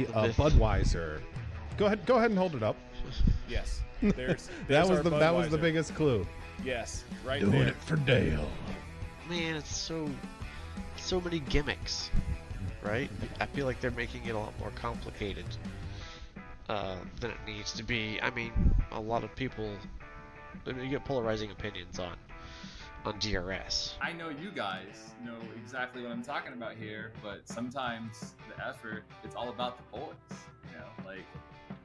be Budweiser. Go ahead and hold it up. Yes. That was the biggest clue. Yes, right Doing there. it for Dale. Man, it's so many gimmicks, right? I feel like they're making it a lot more complicated than it needs to be. I mean, a lot of people, you get polarizing opinions on DRS. I know you guys know exactly what I'm talking about here, but sometimes the effort, it's all about the boys. You know, like,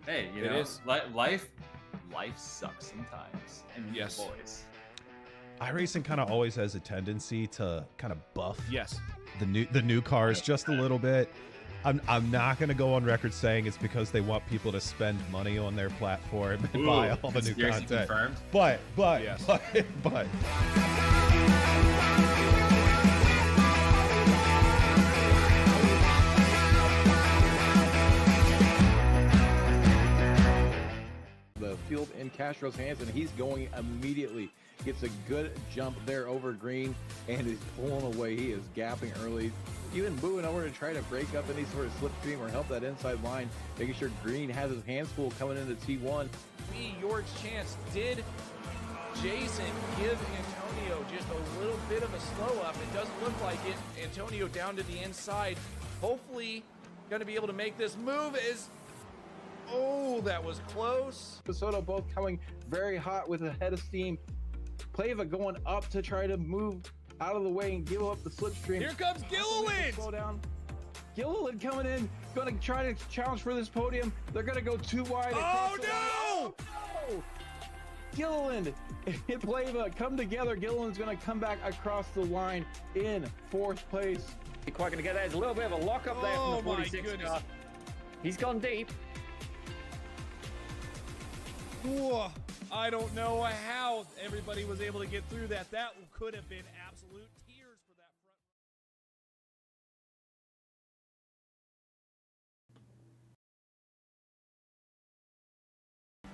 hey, you know, life sucks sometimes, and you Yes. boys. iRacing kind of always has a tendency to kind of buff Yes. the new cars just a little bit. I'm not going to go on record saying it's because they want people to spend money on their platform and buy all the new Conspiracy content. confirmed. But Yes. but the field in Castro's hands, and he's going immediately. Gets a good jump there over Green and is pulling away. He is gapping early, even moving over to try to break up any sort of slipstream or help that inside line, making sure Green has his hands full coming into T1. Be York's chance. Did Jason give Antonio just a little bit of a slow up? It doesn't look like it. Antonio down to the inside. Hopefully going to be able to make this move. Oh, that was close. Soto both coming very hot with a head of steam. Plava going up to try to move out of the way and give up the slipstream. Here comes Gilliland. Slow down. Gilliland coming in, going to try to challenge for this podium. They're going to go too wide. Oh, across the line. no! Oh, no! Gilliland and Plava come together. Gilliland's going to come back across the line in fourth place. Quite going to get there. There's a little bit of a lock up there Oh, from the my 46 goodness. car. He's gone deep. Whoa, I don't know how everybody was able to get through that. That could have been absolute tears for that front.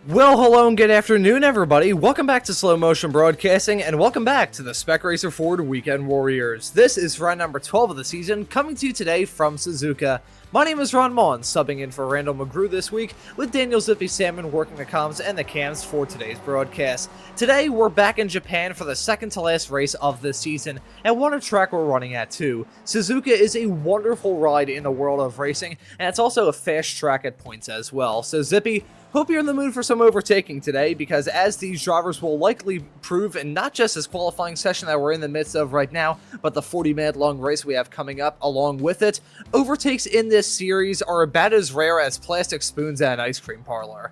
Well, hello and good afternoon, everybody. Welcome back to Slow Motion Broadcasting, and welcome back to the Spec Racer Ford Weekend Warriors. This is round number 12 of the season, coming to you today from Suzuka. My name is Randall, subbing in for Randall McGrew this week, with Daniel Zippy Salmon working the comms and the cams for today's broadcast. Today, we're back in Japan for the second to last race of the season, and what a track we're running at too. Suzuka is a wonderful ride in the world of racing, and it's also a fast track at points as well. So Zippy, hope you're in the mood for some overtaking today, because as these drivers will likely prove, and not just this qualifying session that we're in the midst of right now, but the 40-minute long race we have coming up along with it, overtakes in this series are about as rare as plastic spoons at an ice cream parlor.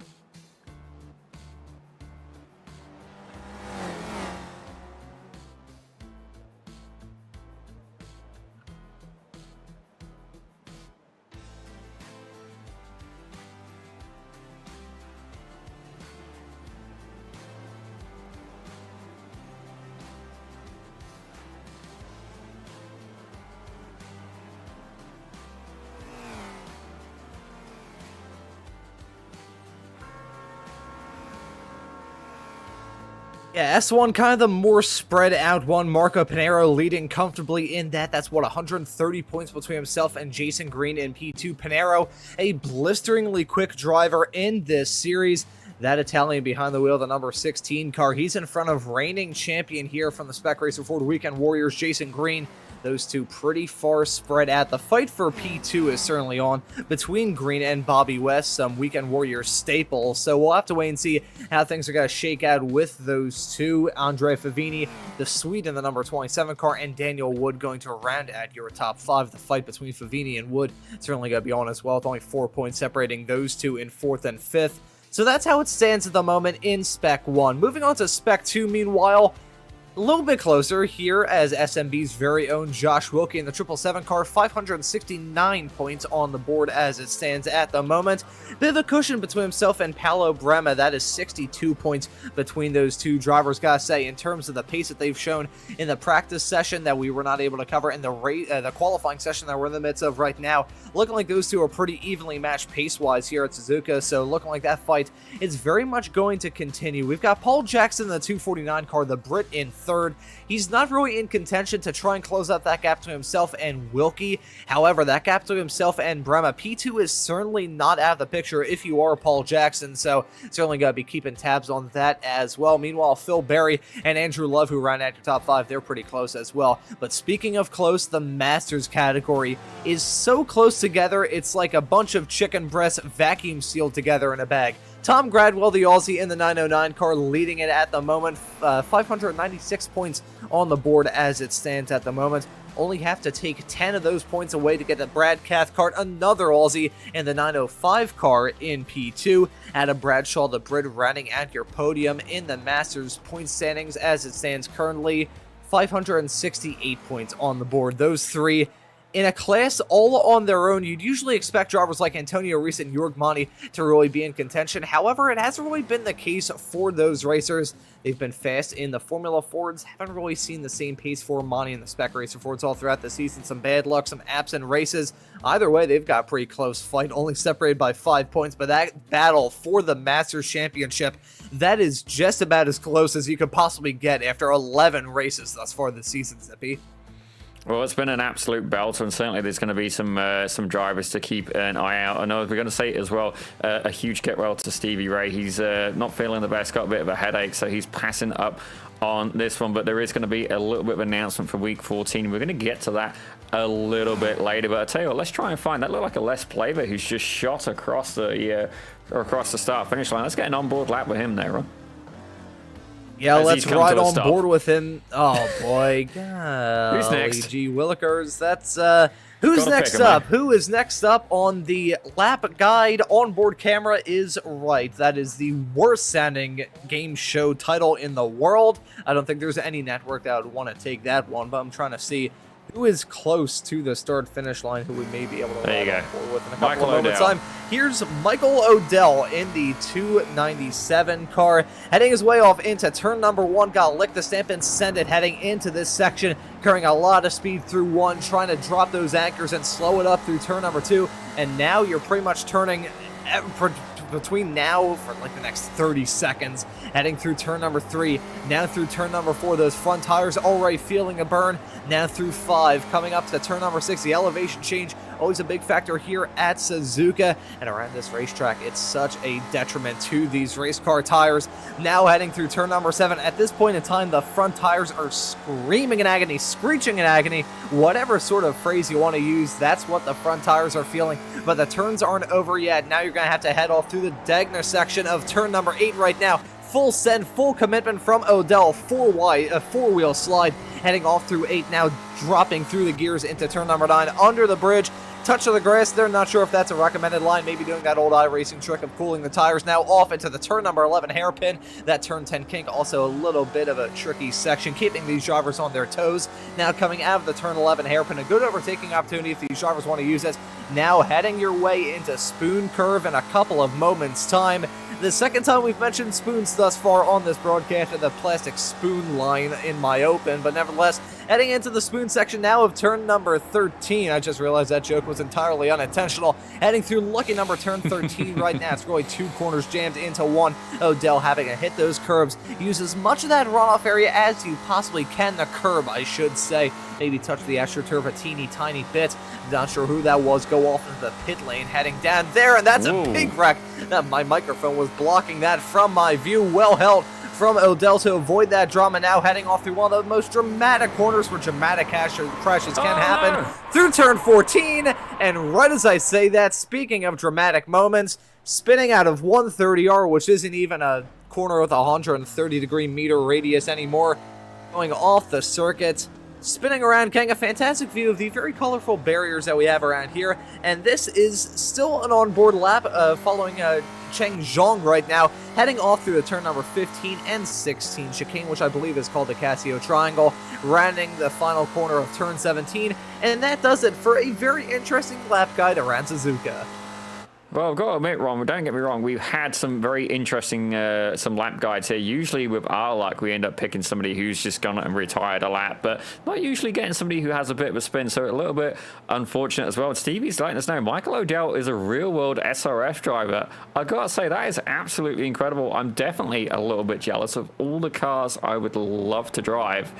Yeah, S1 kind of the more spread out one. Marco Pinheiro leading comfortably in that. That's what, 130 points between himself and Jason Green in P2. Pinheiro, a blisteringly quick driver in this series. That Italian behind the wheel of the number 16 car. He's in front of reigning champion here from the Spec Racer Ford Weekend Warriors, Jason Green. Those two pretty far spread out. The fight for P2 is certainly on between Green and Bobby West, some Weekend Warriors staples. So we'll have to wait and see how things are going to shake out with those two. Andre Favini, the Swede in the number 27 car, and Daniel Wood going to round out your top five. The fight between Favini and Wood certainly going to be on as well, with only 4 points separating those two in fourth and fifth. So that's how it stands at the moment in Spec 1. Moving on to Spec 2, meanwhile, a little bit closer here as SMB's very own Josh Wilkie in the 777 car, 569 points on the board as it stands at the moment. Bit of a cushion between himself and Paolo Brema. That is 62 points between those two drivers. Gotta say, in terms of the pace that they've shown in the practice session that we were not able to cover in the qualifying session that we're in the midst of right now, looking like those two are pretty evenly matched pace-wise here at Suzuka, so looking like that fight is very much going to continue. We've got Paul Jackson in the 249 car, the Brit in third. He's not really in contention to try and close out that gap to himself and Wilkie. However, that gap to himself and Brema, P2 is certainly not out of the picture if you are Paul Jackson, so certainly got to be keeping tabs on that as well. Meanwhile, Phil Berry and Andrew Love, who ran at your top 5, they're pretty close as well. But speaking of close, the Masters category is so close together, it's like a bunch of chicken breasts vacuum sealed together in a bag. Tom Gradwell, the Aussie, in the 909 car, leading it at the moment. 596 points on the board as it stands at the moment. Only have to take 10 of those points away to get the Brad Cathcart, another Aussie, in the 905 car in P2. Adam Bradshaw, the Brit, running at your podium in the Masters point standings as it stands currently. 568 points on the board. Those three in a class all on their own. You'd usually expect drivers like Antonio Reese and Jorg Monty to really be in contention. However, it hasn't really been the case for those racers. They've been fast in the Formula Fords. Haven't really seen the same pace for Monty and the Spec Racer Fords all throughout the season. Some bad luck, some absent races. Either way, they've got a pretty close fight, only separated by 5 points. But that battle for the Masters Championship, that is just about as close as you could possibly get after 11 races thus far this season, Zippy. Well, it's been an absolute belter, and certainly there's going to be some drivers to keep an eye out. I know we're going to say it as well, a huge get well to Stevie Ray. He's not feeling the best, got a bit of a headache, so he's passing up on this one. But there is going to be a little bit of an announcement for week 14. We're going to get to that a little bit later. But I tell you what, let's try and find that. Looked like a Les Plaver who's just shot across the start-finish line. Let's get an onboard lap with him there, Ron. Yeah, let's ride on board with him. Oh, boy. Who's next? G. Willikers. That's, who's next up? Who is next up on the lap guide onboard camera is right. That is the worst sounding game show title in the world. I don't think there's any network that would want to take that one, but I'm trying to see who is close to the start-finish line, who we may be able to ride on board with in a couple of moments' time. Here's Michael Odell in the 297 car, heading his way off into turn number 1. Got to lick the stamp and send it heading into this section, carrying a lot of speed through 1, trying to drop those anchors and slow it up through turn number 2. And now you're pretty much turning between now for like the next 30 seconds, heading through turn number 3, now through turn number 4. Those front tires already feeling a burn. Now through 5, coming up to turn number 6. The elevation change, always a big factor here at Suzuka, and around this racetrack, it's such a detriment to these race car tires. Now heading through turn number 7. At this point in time, the front tires are screaming in agony, screeching in agony, whatever sort of phrase you want to use. That's what the front tires are feeling, but the turns aren't over yet. Now you're going to have to head off through the Dagner section of turn number 8 right now. Full send, full commitment from Odell, four-wheel slide, heading off through 8, now dropping through the gears into turn number 9, under the bridge, touch of the grass there, not sure if that's a recommended line, maybe doing that old iRacing trick of cooling the tires. Now off into the turn number 11 hairpin, that turn 10 kink, also a little bit of a tricky section, keeping these drivers on their toes. Now coming out of the turn 11 hairpin, a good overtaking opportunity if these drivers want to use it. Now heading your way into Spoon Curve in a couple of moments' time. The second time we've mentioned spoons thus far on this broadcast, and the plastic spoon line in my open, but nevertheless, heading into the spoon section now of turn number 13. I just realized that joke was entirely unintentional. Heading through lucky number turn 13 right now. It's really 2 corners jammed into 1. Odell having to hit those curbs. Use as much of that runoff area as you possibly can. The curb, I should say. Maybe touch the AstroTurf a teeny tiny bit. Not sure who that was. Go off into the pit lane, heading down there, and that's a big wreck. My microphone was blocking that from my view. Well held from Odell to avoid that drama. Now heading off through one of the most dramatic corners where dramatic crashes can happen. Through turn 14, and right as I say that, speaking of dramatic moments, spinning out of 130R, which isn't even a corner with a 130-degree meter radius anymore, going off the circuit, spinning around, getting a fantastic view of the very colorful barriers that we have around here. And this is still an onboard lap following Cheng Zhong right now, heading off through the turn number 15 and 16 chicane, which I believe is called the Casio Triangle, rounding the final corner of turn 17. And that does it for a very interesting lap guide around Suzuka. Well, I've got to admit, Ron, don't get me wrong, we've had some very interesting some lap guides here. Usually with our luck, we end up picking somebody who's just gone and retired a lap, but not usually getting somebody who has a bit of a spin, so a little bit unfortunate as well. Stevie's letting us know Michael O'Dell is a real-world SRF driver. I've got to say, that is absolutely incredible. I'm definitely a little bit jealous of all the cars I would love to drive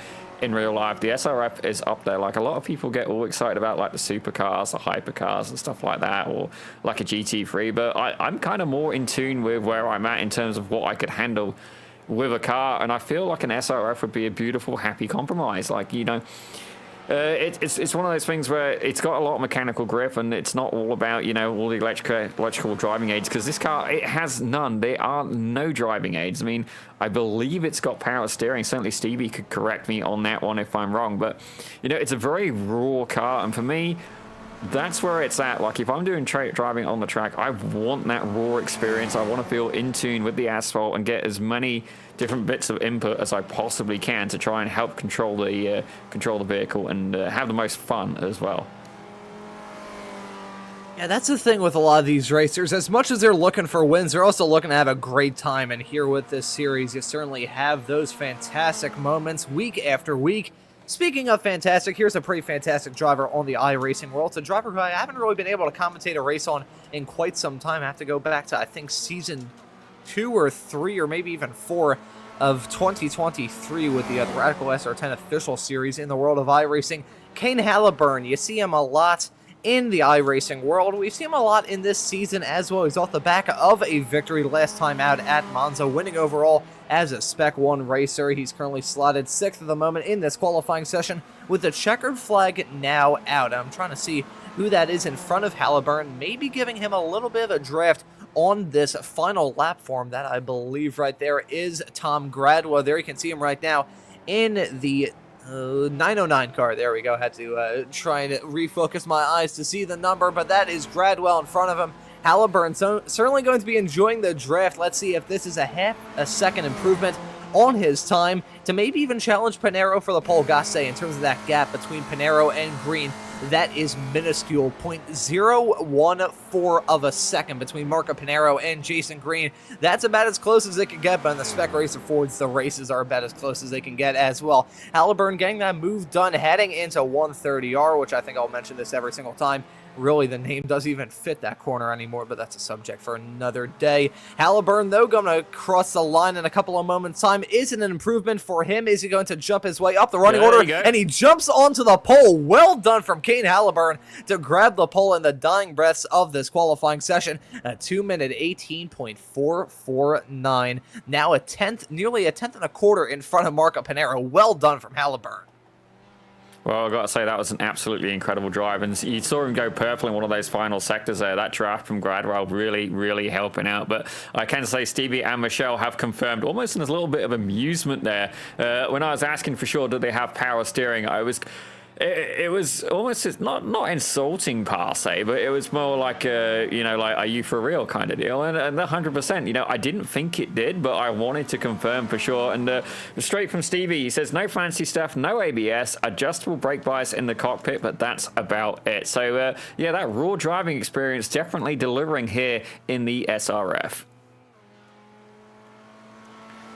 in real life. The SRF is up there. Like, a lot of people get all excited about like the supercars, the hypercars and stuff like that, or like a GT3, but I'm kind of more in tune with where I'm at in terms of what I could handle with a car, and I feel like an SRF would be a beautiful, happy compromise. Like, you know, it's one of those things where it's got a lot of mechanical grip, and it's not all about, you know, all the electrical driving aids, because this car, it has none. There are no driving aids. I mean, I believe it's got power steering. Certainly Stevie could correct me on that one if I'm wrong, but, you know, it's a very raw car, and for me, that's where it's at. Like, if I'm doing driving on the track, I want that raw experience. I want to feel in tune with the asphalt and get as many different bits of input as I possibly can to try and help control the vehicle and have the most fun as well. Yeah, that's the thing with a lot of these racers. As much as they're looking for wins, they're also looking to have a great time. And here with this series, you certainly have those fantastic moments week after week. Speaking of fantastic, here's a pretty fantastic driver on the iRacing world. It's a driver who I haven't really been able to commentate a race on in quite some time. I have to go back to, I think, season 2 or 3 or maybe even 4 of 2023 with the Radical SR10 official series in the world of iRacing. Kane Halliburton, you see him a lot in the iRacing world. We've seen him a lot in this season as well. He's off the back of a victory last time out at Monza, winning overall as a Spec 1 racer. He's currently slotted 6th at the moment in this qualifying session with the checkered flag now out. I'm trying to see who that is in front of Halliburton, maybe giving him a little bit of a draft on this final lap form. That, I believe, right there is Tom Gradwell. There you can see him right now in the 909 car. There we go. Had to try and refocus my eyes to see the number, but that is Gradwell in front of him. Halliburton certainly going to be enjoying the draft. Let's see if this is a half a second improvement on his time to maybe even challenge Pinheiro for the pole. Gotta say, in terms of that gap between Pinheiro and Green, that is minuscule. 0.014 of a second between Marco Pinheiro and Jason Green. That's about as close as it can get, but in the Spec Racer Fords, the races are about as close as they can get as well. Halliburton getting that move done, heading into 130R, which I think I'll mention this every single time. Really, the name doesn't even fit that corner anymore, but that's a subject for another day. Halliburton, though, going to cross the line in a couple of moments' time. Is it an improvement for him? Is he going to jump his way up the running order? And he jumps onto the pole. Well done from Kane Halliburton to grab the pole in the dying breaths of this qualifying session. A 2-minute 18.449. Now a tenth, nearly a tenth and a quarter in front of Marco Pinheiro. Well done from Halliburton. Well, I've got to say, that was an absolutely incredible drive, and you saw him go purple in one of those final sectors there. That draft from Gradwell really, really helping out. But I can say Stevie and Michelle have confirmed, almost in a little bit of amusement there, when I was asking for sure, did they have power steering, it was almost not insulting per se, but it was more like, you know, like, are you for real kind of deal? And 100%, you know, I didn't think it did, but I wanted to confirm for sure. And straight from Stevie, he says, no fancy stuff, no ABS, adjustable brake bias in the cockpit, but that's about it. So, yeah, that raw driving experience definitely delivering here in the SRF.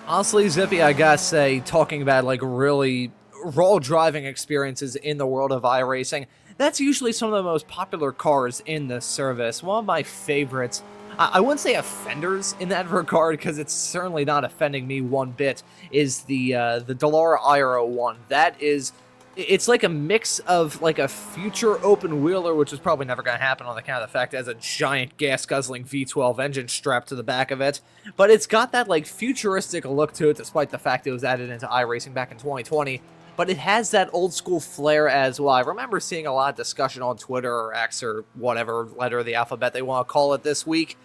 Honestly, Zippy, I gotta say, talking about, like, really raw driving experiences in the world of iRacing, that's usually some of the most popular cars in the service. One of my favorites, I wouldn't say offenders in that regard, because it's certainly not offending me one bit, is the Dallara IR01. That is, it's like a mix of like a future open wheeler, which is probably never going to happen on account of the fact it has a giant gas-guzzling V12 engine strapped to the back of it, but it's got that like futuristic look to it, despite the fact it was added into iRacing back in 2020. But it has that old school flair as well. I remember seeing a lot of discussion on Twitter or X or whatever letter of the alphabet they want to call it this week.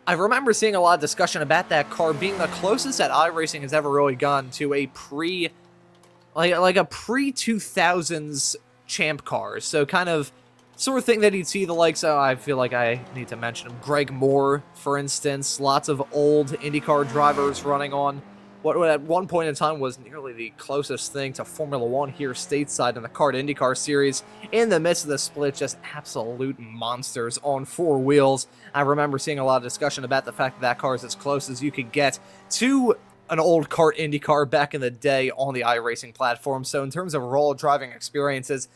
I remember seeing a lot of discussion about that car being the closest that iRacing has ever really gone to a pre-2000s champ car. So kind of sort of thing that you'd see the likes of, I feel like I need to mention him, Greg Moore, for instance. Lots of old IndyCar drivers running on what at one point in time was nearly the closest thing to Formula One here stateside in the Kart IndyCar series. In the midst of the split, just absolute monsters on four wheels. I remember seeing a lot of discussion about the fact that that car is as close as you could get to an old Kart IndyCar back in the day on the iRacing platform. So in terms of raw driving experiences,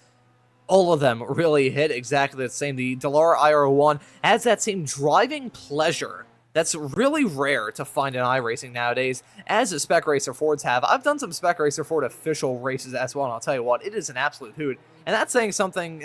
all of them really hit exactly the same. The Dallara IR1 has that same driving pleasure that's really rare to find in iRacing nowadays, as the Spec Racer Fords have. I've done some Spec Racer Ford official races as well, and I'll tell you what, it is an absolute hoot. And that's saying something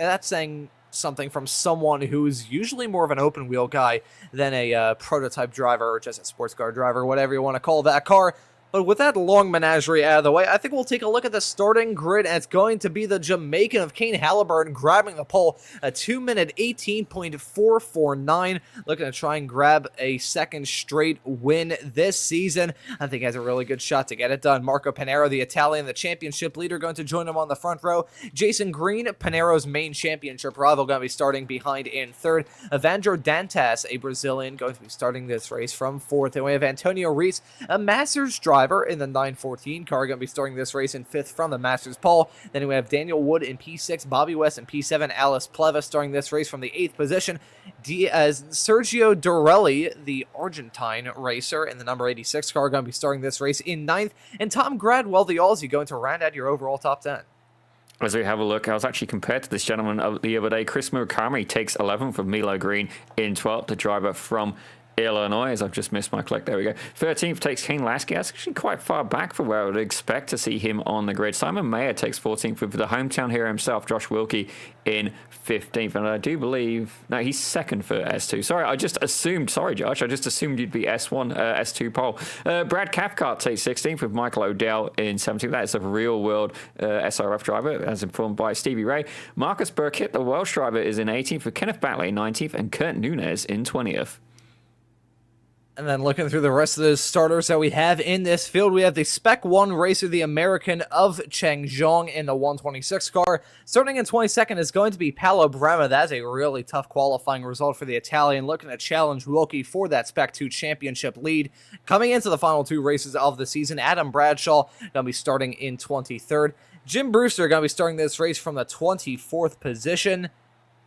from someone who's usually more of an open wheel guy than a prototype driver or just a sports car driver, whatever you want to call that car. But with that long menagerie out of the way, I think we'll take a look at the starting grid, and it's going to be the Jamaican of Kane Halliburton grabbing the pole, a 2-minute 18.449, looking to try and grab a second straight win this season. I think he has a really good shot to get it done. Marco Pinero, the Italian, the championship leader, going to join him on the front row. Jason Green, Pinero's main championship rival, going to be starting behind in third. Evandro Dantas, a Brazilian, going to be starting this race from fourth. And we have Antonio Reis, a Masters driver in the 914 car, going to be starting this race in fifth from the Masters pole. Then we have Daniel Wood in P6, Bobby West in P7, Alice Pleva starting this race from the 8th position. Sergio Dorelli, the Argentine racer in the number 86 car, going to be starting this race in 9th. And Tom Gradwell, the Aussie, going to round out your overall top 10. As we have a look, I was actually compared to this gentleman the other day. Chris Murakami takes 11th from Milo Green in 12th, the driver from Illinois, as I've just missed my click. There we go. 13th takes Kane Lasky. That's actually quite far back from where I would expect to see him on the grid. Simon Mayer takes 14th with the hometown hero himself, Josh Wilkie, in 15th. And I do believe... No, he's second for S2. Sorry, I just assumed... Sorry, Josh. I just assumed you'd be S1, S2 pole. Brad Cathcart takes 16th with Michael O'Dell in 17th. That is a real-world SRF driver, as informed by Stevie Ray. Marcus Burkitt, the Welsh driver, is in 18th with Kenneth Batley in 19th and Kurt Nunez in 20th. And then looking through the rest of the starters that we have in this field, we have the Spec 1 racer, the American of Changzhong in the 126 car. Starting in 22nd is going to be Paolo Brema. That's a really tough qualifying result for the Italian, looking to challenge Wilkie for that Spec 2 championship lead. Coming into the final two races of the season, Adam Bradshaw going to be starting in 23rd. Jim Brewster going to be starting this race from the 24th position.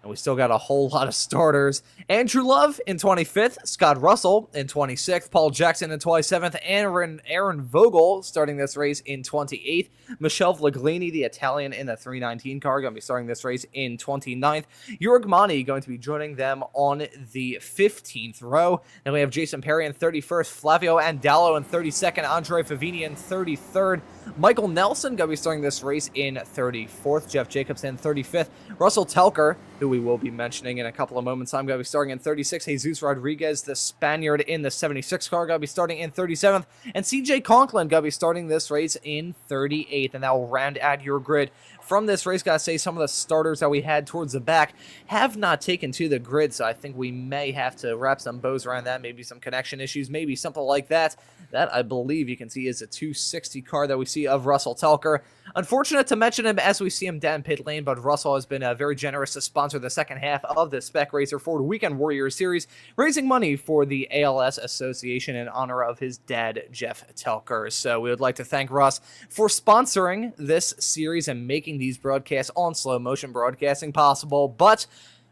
And we still got a whole lot of starters. Andrew Love in 25th, Scott Russell in 26th, Paul Jackson in 27th, Aaron Vogel starting this race in 28th, Michelle Vlaglini, the Italian, in the 319 car, going to be starting this race in 29th, Jurg Mani going to be joining them on the 15th row. Then we have Jason Perry in 31st, Flavio Andallo in 32nd, Andre Favini in 33rd, Michael Nelson going to be starting this race in 34th, Jeff Jacobson 35th, Russell Telker, who we will be mentioning in a couple of moments. I'm going to be starting in 36. Jesus Rodriguez, the Spaniard, in the 76 car, going to be starting in 37th. And CJ Conklin going to be starting this race in 38th. And that will round out your grid. From this race, gotta say, some of the starters that we had towards the back have not taken to the grid, so I think we may have to wrap some bows around that, maybe some connection issues, maybe something like that. That, I believe you can see, is a 260 car that we see of Russell Telker. Unfortunate to mention him as we see him down pit lane, but Russell has been very generous to sponsor the second half of the Spec Racer Ford Weekend Warriors series, raising money for the ALS Association in honor of his dad, Jeff Telker. So we would like to thank Russ for sponsoring this series and making these broadcasts on Slow Motion Broadcasting possible. But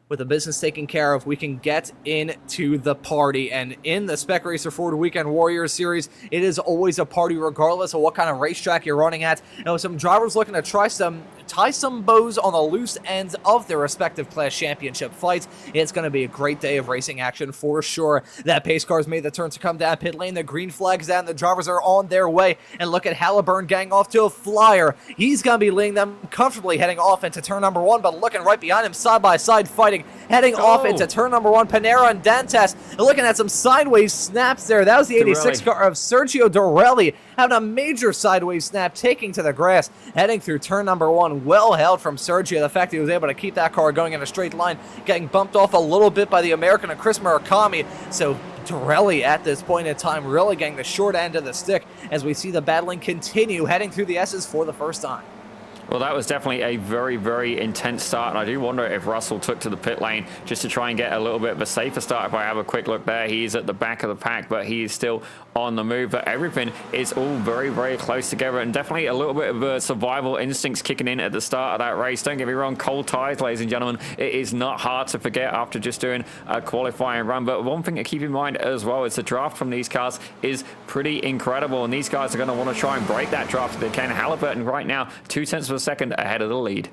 with the business taken care of, we can get into the party. And in the Spec Racer Ford Weekend Warriors series, it is always a party regardless of what kind of racetrack you're running at. And with some drivers looking to tie some bows on the loose ends of their respective class championship fights, it's going to be a great day of racing action for sure. That pace car's made the turn to come down pit lane. The green flag's down. The drivers are on their way. And look at Halliburton getting off to a flyer. He's going to be leading them comfortably heading off into turn number one, but looking right behind him, side by side fighting, heading off into turn number one. Panera and Dantas looking at some sideways snaps there. That was the 86 car of Sergio Dorelli, having a major sideways snap, taking to the grass, heading through turn number one. Well held from Sergio. The fact he was able to keep that car going in a straight line, getting bumped off a little bit by the American of Chris Murakami. So Dorelli at this point in time really getting the short end of the stick as we see the battling continue, heading through the S's for the first time. Well, that was definitely a very, very intense start, and I do wonder if Russell took to the pit lane just to try and get a little bit of a safer start. If I have a quick look there, he is at the back of the pack, but he is still on the move. But everything is all very, very close together, and definitely a little bit of survival instincts kicking in at the start of that race. Don't get me wrong, cold tires, ladies and gentlemen. It is not hard to forget after just doing a qualifying run. But one thing to keep in mind as well is the draft from these cars is pretty incredible, and these guys are going to want to try and break that draft if they can. Halliburton right now 0.2 of a second ahead of the lead.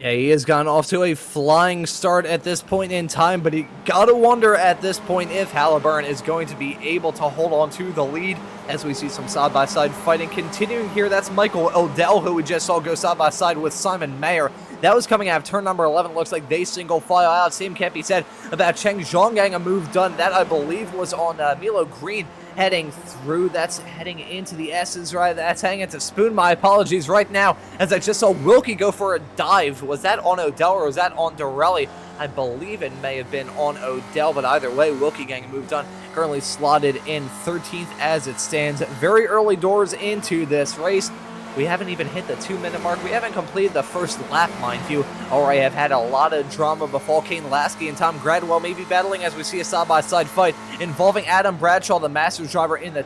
Yeah, he has gotten off to a flying start at this point in time, but you gotta wonder at this point if Halliburton is going to be able to hold on to the lead as we see some side-by-side fighting continuing here. That's Michael Odell, who we just saw go side-by-side with Simon Mayer. That was coming out of turn number 11. Looks like they single file out. Same can't be said about Cheng Zhonggang, a move done. That, I believe, was on Milo Green heading through. That's heading into the S's, right? That's heading into Spoon. My apologies right now, as I just saw Wilkie go for a dive. Was that on Odell or was that on Dorelli? I believe it may have been on Odell, but either way, Wilkie getting a move done. Currently slotted in 13th as it stands. Very early doors into this race. We haven't even hit the 2-minute mark. We haven't completed the first lap, mind you. Already have had a lot of drama before Kane Lasky and Tom Gradwell may be battling as we see a side-by-side fight involving Adam Bradshaw, the Masters driver, in the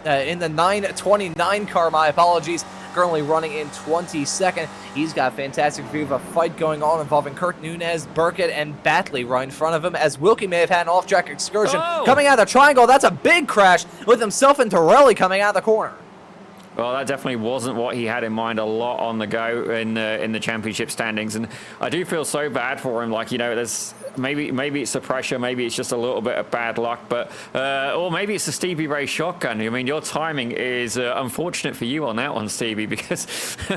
929 car. My apologies. Currently running in 22nd. He's got a fantastic view of a fight going on involving Kurt Nunez, Burkett, and Batley right in front of him, as Wilkie may have had an off-track excursion. Coming out of the triangle, that's a big crash with himself and Torelli coming out of the corner. Well, that definitely wasn't what he had in mind. A lot on the go in the championship standings, and I do feel so bad for him. Like, you know, there's maybe it's the pressure, maybe it's just a little bit of bad luck, but or maybe it's the Stevie Ray shotgun. I mean, your timing is unfortunate for you on that one, Stevie, because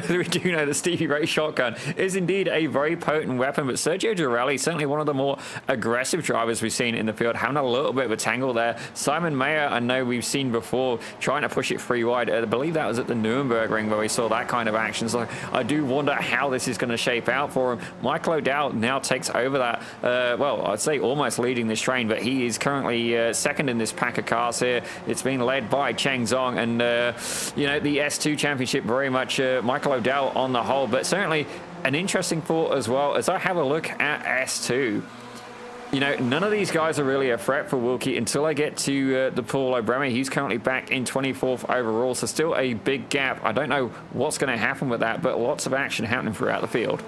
we do know the Stevie Ray shotgun is indeed a very potent weapon. But Sergio Dorelli, certainly one of the more aggressive drivers we've seen in the field, having a little bit of a tangle there. Simon Mayer, I know we've seen before, trying to push it free wide. I believe that was at the Nuremberg ring where we saw that kind of action. So I do wonder how this is going to shape out for him. Michael O'Dowd now takes over that, well, I'd say almost leading this train, but he is currently second in this pack of cars here. It's been led by Cheng Zong, and you know, the S2 championship very much Michael O'Dowd on the whole, but certainly an interesting thought as well as I have a look at S2. You know, none of these guys are really a threat for Wilkie until I get to the Paul O'Brien. He's currently back in 24th overall, so still a big gap. I don't know what's going to happen with that, but lots of action happening throughout the field.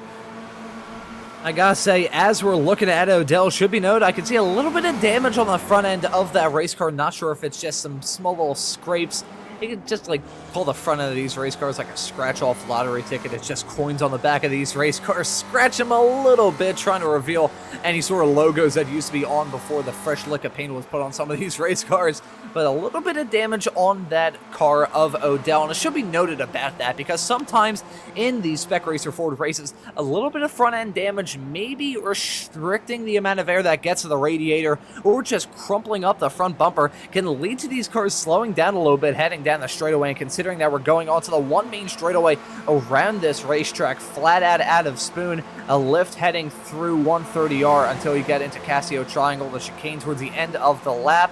I gotta say, as we're looking at Odell, should be noted, I can see a little bit of damage on the front end of that race car. Not sure if it's just some small little scrapes. You can just like pull the front end of these race cars like a scratch-off lottery ticket. It's just coins on the back of these race cars. Scratch them a little bit, trying to reveal any sort of logos that used to be on before the fresh lick of paint was put on some of these race cars. But a little bit of damage on that car of Odell, and it should be noted about that because sometimes in these Spec Racer Ford races, a little bit of front-end damage may be restricting the amount of air that gets to the radiator, or just crumpling up the front bumper can lead to these cars slowing down a little bit heading down the straightaway. And considering that we're going onto the one main straightaway around this racetrack, flat out of Spoon, a lift heading through 130R until you get into Casio Triangle, the chicane towards the end of the lap.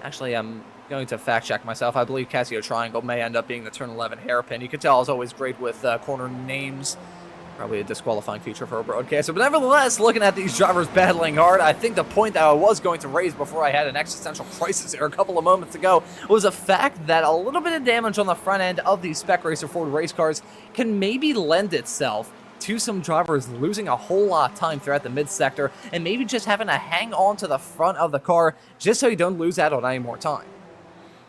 Actually, I'm going to fact check myself. I believe Casio Triangle may end up being the turn 11 hairpin. You can tell I was always great with corner names. Probably a disqualifying feature for a broadcaster. But nevertheless, looking at these drivers battling hard, I think the point that I was going to raise before I had an existential crisis here a couple of moments ago was the fact that a little bit of damage on the front end of these Spec Racer Ford race cars can maybe lend itself to some drivers losing a whole lot of time throughout the mid-sector and maybe just having to hang on to the front of the car just so you don't lose out on any more time.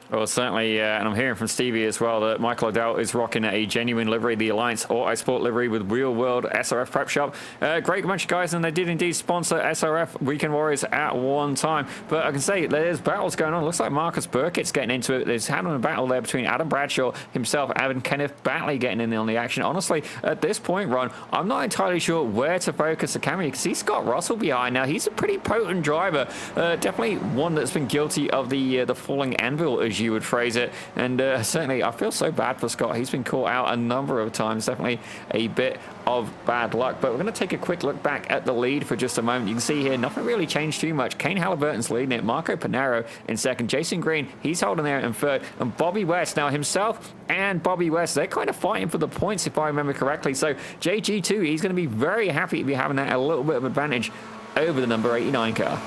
Well, certainly, and I'm hearing from Stevie as well that Michael O'Dowd is rocking a genuine livery, the Alliance Autosport livery with Real World SRF Prep Shop. Great bunch of guys, and they did indeed sponsor SRF Weekend Warriors at one time. But I can say there's battles going on. Looks like Marcus Burkett's getting into it. There's having a battle there between Adam Bradshaw himself and Kenneth Batley getting in on the action. Honestly, at this point, Ron, I'm not entirely sure where to focus the camera. You can see Scott Russell behind now. He's a pretty potent driver. Definitely one that's been guilty of the falling anvil, as as you would phrase it. And certainly, I feel so bad for Scott. He's been caught out a number of times. Definitely a bit of bad luck. But we're going to take a quick look back at the lead for just a moment. You can see here, nothing really changed too much. Kane Halliburton's leading it. Marco Pinero in second. Jason Green, he's holding there in third. And Bobby West, now himself and Bobby West, they're kind of fighting for the points, if I remember correctly. So JG2, he's going to be very happy to be having that a little bit of advantage over the number 89 car.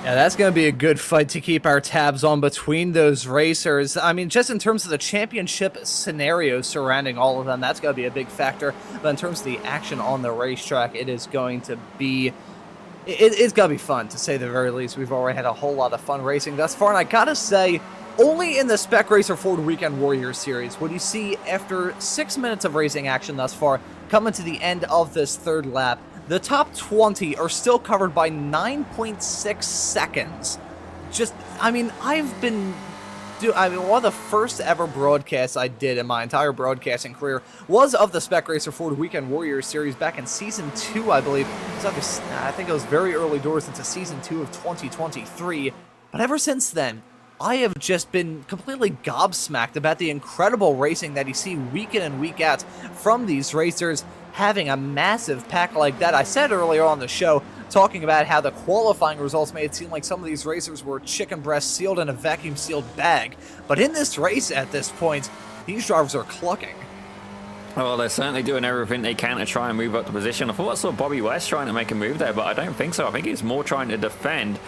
Yeah, that's going to be a good fight to keep our tabs on between those racers. I mean, just in terms of the championship scenario surrounding all of them, that's going to be a big factor. But in terms of the action on the racetrack, it is going to be... It's going to be fun, to say the very least. We've already had a whole lot of fun racing thus far, and I got to say, only in the Spec Racer Ford Weekend Warriors series would you see, after 6 minutes of racing action thus far, coming to the end of this third lap, the top 20 are still covered by 9.6 seconds. Just, I mean, one of the first ever broadcasts I did in my entire broadcasting career was of the Spec Racer Ford Weekend Warriors series back in Season 2, I believe. I think it was very early doors into Season 2 of 2023. But ever since then, I have just been completely gobsmacked about the incredible racing that you see week in and week out from these racers, having a massive pack like that. I said earlier on the show, talking about how the qualifying results made it seem like some of these racers were chicken breast sealed in a vacuum-sealed bag. But in this race at this point, these drivers are clucking. Well, they're certainly doing everything they can to try and move up the position. I thought I saw Bobby West trying to make a move there, but I don't think so. I think he's more trying to defend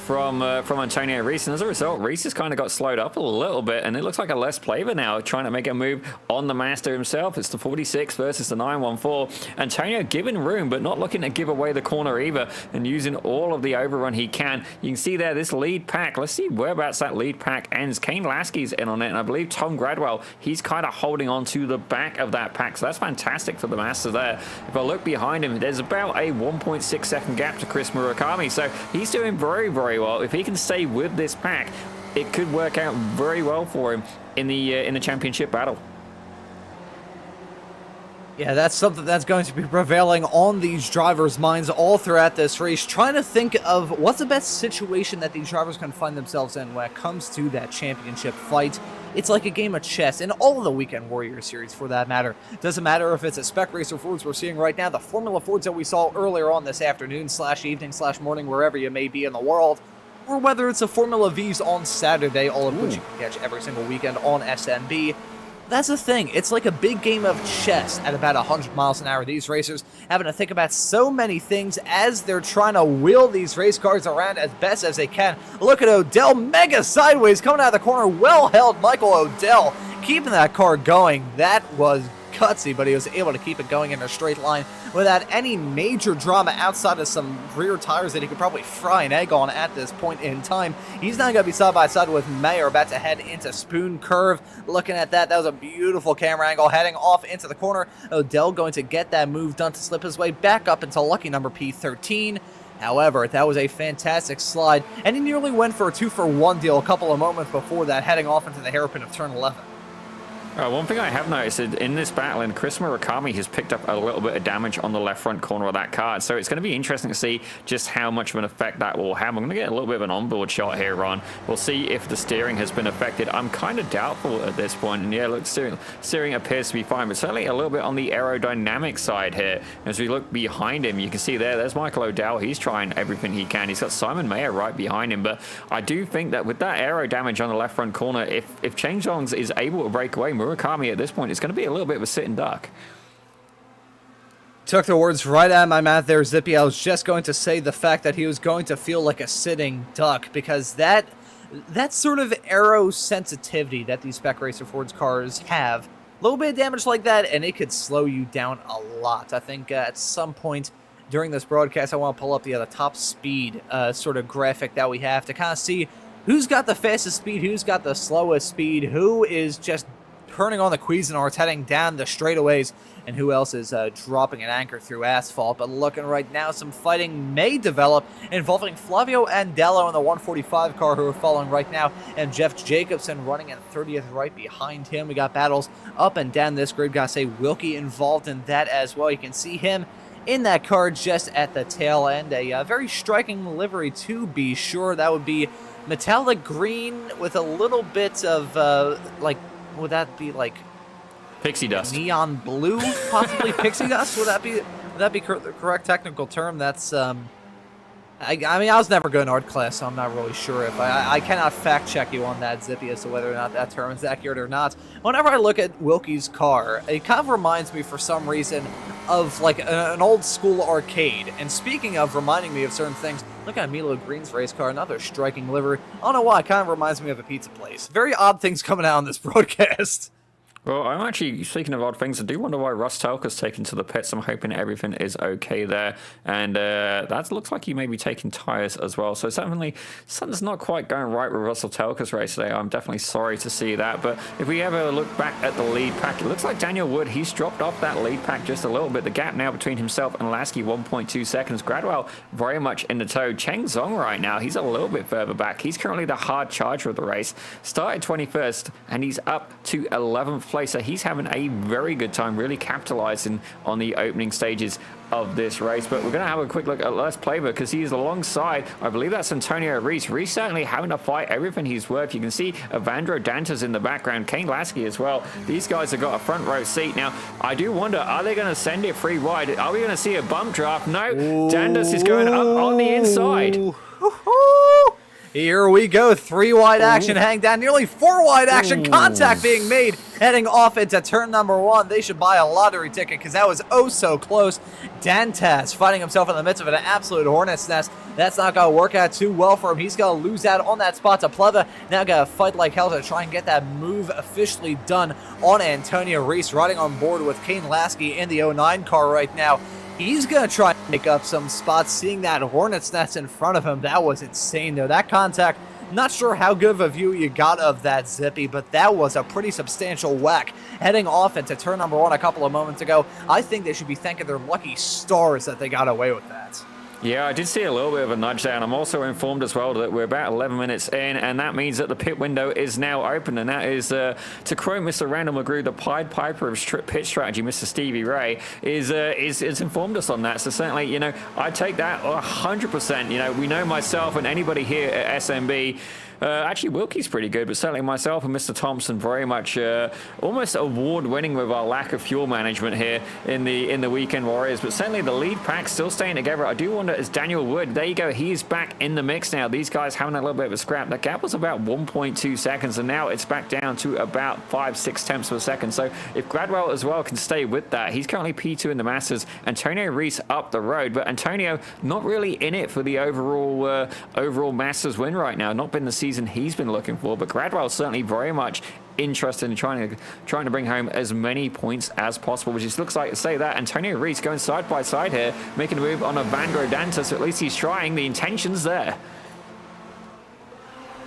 from Antonio Reese, and as a result, Reese has kind of got slowed up a little bit, and it looks like a less Plaver now, trying to make a move on the Master himself. It's the 46 versus the 914. Antonio giving room, but not looking to give away the corner either, and using all of the overrun he can. You can see there, this lead pack, let's see whereabouts that lead pack ends. Kane Lasky's in on it, and I believe Tom Gradwell, he's kind of holding on to the back of that pack, so that's fantastic for the Master there. If I look behind him, there's about a 1.6 second gap to Chris Murakami, so he's doing very, very well. If he can stay with this pack, it could work out very well for him in the championship battle. Yeah, that's something that's going to be prevailing on these drivers' minds all throughout this race, trying to think of what's the best situation that these drivers can find themselves in when it comes to that championship fight. It's like a game of chess in all of the Weekend Warriors series, for that matter. Doesn't matter if it's a Spec Racer Fords we're seeing right now, the Formula Fords that we saw earlier on this afternoon / evening / morning, wherever you may be in the world, or whether it's a Formula Vs on Saturday, all of which you can catch every single weekend on SMB. That's the thing. It's like a big game of chess at about 100 miles an hour. These racers having to think about so many things as they're trying to wheel these race cars around as best as they can. Look at Odell, mega sideways, coming out of the corner. Well held, Michael Odell, keeping that car going. That was gutsy, but he was able to keep it going in a straight line without any major drama outside of some rear tires that he could probably fry an egg on at this point in time. He's now going to be side by side with Mayer, about to head into Spoon Curve. Looking at that, that was a beautiful camera angle, heading off into the corner. Odell going to get that move done to slip his way back up into lucky number P13. However, that was a fantastic slide, and he nearly went for a 2-for-1 deal a couple of moments before that, heading off into the hairpin of turn 11. One thing I have noticed is in this battle, and Chris Murakami has picked up a little bit of damage on the left front corner of that car, so it's going to be interesting to see just how much of an effect that will have. I'm going to get a little bit of an onboard shot here, Ron. We'll see if the steering has been affected. I'm kind of doubtful at this point, and yeah, look, steering appears to be fine, but certainly a little bit on the aerodynamic side here. As we look behind him, you can see there's Michael O'Dell. He's trying everything he can. He's got Simon Mayer right behind him, but I do think that with that aero damage on the left front corner, if Chang Zongs is able to break away, Murakami at this point, it's going to be a little bit of a sitting duck. Took the words right out of my mouth there, Zippy. I was just going to say the fact that he was going to feel like a sitting duck, because that sort of aero sensitivity that these Spec Racer Fords cars have, a little bit of damage like that, and it could slow you down a lot. I think at some point during this broadcast, I want to pull up the top speed sort of graphic that we have to kind of see who's got the fastest speed, who's got the slowest speed, who is just turning on the Cuisinarts, heading down the straightaways, and who else is dropping an anchor through asphalt. But looking right now, some fighting may develop involving Flavio Andello in the 145 car, who are following right now, and Jeff Jacobson running in 30th right behind him. We got battles up and down this grid. Gotta say, Wilkie involved in that as well. You can see him in that car just at the tail end. A very striking livery to be sure. That would be metallic green with a little bit of, like, would that be like Pixie dust. neon blue, possibly pixie dust? Would that be the correct technical term? That's I mean, I was never good in art class, so I'm not really sure if I cannot fact check you on that, Zippy, as to whether or not that term is accurate or not. Whenever I look at Wilkie's car, it kind of reminds me for some reason of like an old school arcade. And speaking of reminding me of certain things, look at Milo Green's race car, another striking livery. I don't know why, it kind of reminds me of a pizza place. Very odd things coming out on this broadcast. Well, I'm actually, speaking of odd things, I do wonder why Russ Telker's taken to the pits. I'm hoping everything is okay there. And that looks like he may be taking tyres as well. So certainly, something's not quite going right with Russell Telker's race today. I'm definitely sorry to see that. But if we ever look back at the lead pack, it looks like Daniel Wood, he's dropped off that lead pack just a little bit. The gap now between himself and Lasky, 1.2 seconds. Gradwell very much in the tow. Cheng Zong right now, he's a little bit further back. He's currently the hard charger of the race. Started 21st, and he's up to 11th place. So he's having a very good time, really capitalizing on the opening stages of this race. But we're going to have a quick look at Les Playbook because he is alongside, I believe that's Antonio Reese. Reese certainly having to fight everything he's worth. You can see Evandro Dantas in the background, Kane Lasky as well. These guys have got a front row seat. Now, I do wonder, are they going to send it free wide? Are we going to see a bump draft? No, Dantas is going up on the inside. Here we go, 3 wide action, hang down, nearly 4 wide action, contact being made, heading off into turn number 1. They should buy a lottery ticket because that was oh so close. Dantas finding himself in the midst of an absolute hornet's nest. That's not going to work out too well for him. He's going to lose out on that spot to Pleva. Now got to fight like hell to try and get that move officially done on Antonio Reese, riding on board with Kane Lasky in the 09 car right now. He's going to try and make up some spots, seeing that hornet's nest in front of him. That was insane, though. That contact, not sure how good of a view you got of that, Zippy, but that was a pretty substantial whack. Heading off into turn number 1 a couple of moments ago, I think they should be thanking their lucky stars that they got away with that. Yeah, I did see a little bit of a nudge there, and I'm also informed as well that we're about 11 minutes in, and that means that the pit window is now open, and that is, to quote Mr. Randall McGrew, the Pied Piper of pit strategy, Mr. Stevie Ray, is informed us on that. So certainly, you know, I take that 100%. You know, we know myself and anybody here at SMB. Actually, Wilkie's pretty good, but certainly myself and Mr. Thompson very much almost award-winning with our lack of fuel management here in the Weekend Warriors. But certainly the lead pack still staying together. I do wonder, is Daniel Wood, there you go, he's back in the mix now. These guys having a little bit of a scrap. That gap was about 1.2 seconds, and now it's back down to about 5-6 tenths per second. So if Gradwell as well can stay with that, he's currently P2 in the Masters. Antonio Reese up the road, but Antonio not really in it for the overall Masters win right now. Not been the season he's been looking for, but Gradwell's certainly very much interested in trying to bring home as many points as possible, which just looks like, say that, Antonio Reese going side by side here, making a move on Evandro Dantas, so at least he's trying. The intention's there.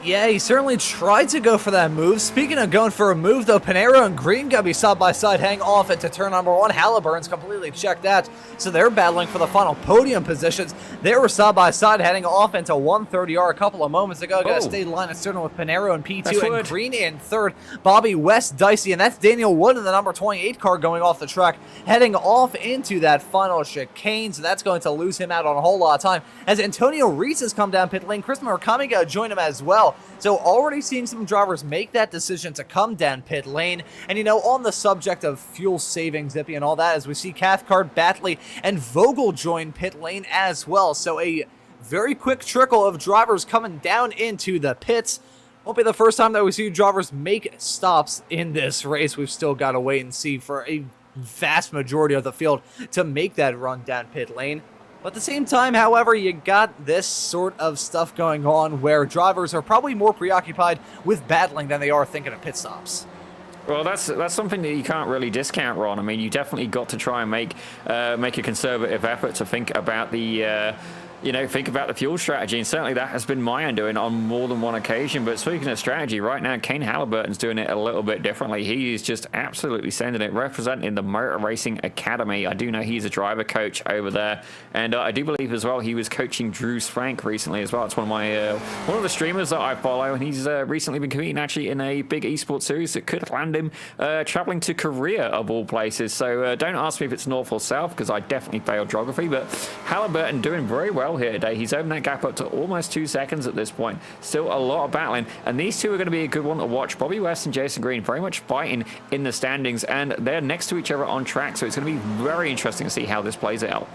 Yeah, he certainly tried to go for that move. Speaking of going for a move, though, Pinero and Green got to be side by side, hang off into turn number 1. Halliburton's completely checked out, so they're battling for the final podium positions. They were side by side, heading off into 130R a couple of moments ago. Got to stay line of starting with Pinero in P2 and Green in 3rd. Bobby West dicey, and that's Daniel Wood in the number 28 car going off the track, heading off into that final chicane, so that's going to lose him out on a whole lot of time. As Antonio Reese has come down pit lane, Chris Murakami got to join him as well. So already seeing some drivers make that decision to come down pit lane. And, you know, on the subject of fuel saving, Zippy, and all that, as we see Cathcart, Batley, and Vogel join pit lane as well. So a very quick trickle of drivers coming down into the pits. Won't be the first time that we see drivers make stops in this race. We've still got to wait and see for a vast majority of the field to make that run down pit lane. But at the same time, however, you got this sort of stuff going on where drivers are probably more preoccupied with battling than they are thinking of pit stops. Well, that's something that you can't really discount, Ron. I mean, you definitely got to try and make a conservative effort to think about the think about the fuel strategy, and certainly that has been my undoing on more than one occasion. But speaking of strategy, right now, Kane Halliburton's doing it a little bit differently. He is just absolutely sending it, representing the Motor Racing Academy. I do know he's a driver coach over there, and I do believe as well he was coaching Drew Swank recently as well. It's one of the streamers that I follow, and he's recently been competing actually in a big esports series that could land him traveling to Korea of all places. So don't ask me if it's north or south, because I definitely failed geography, but Halliburton doing very well here today. He's opened that gap up to almost 2 seconds at this point. Still a lot of battling, and these two are going to be a good one to watch. Bobby West and Jason Green very much fighting in the standings, and they're next to each other on track, so it's going to be very interesting to see how this plays out.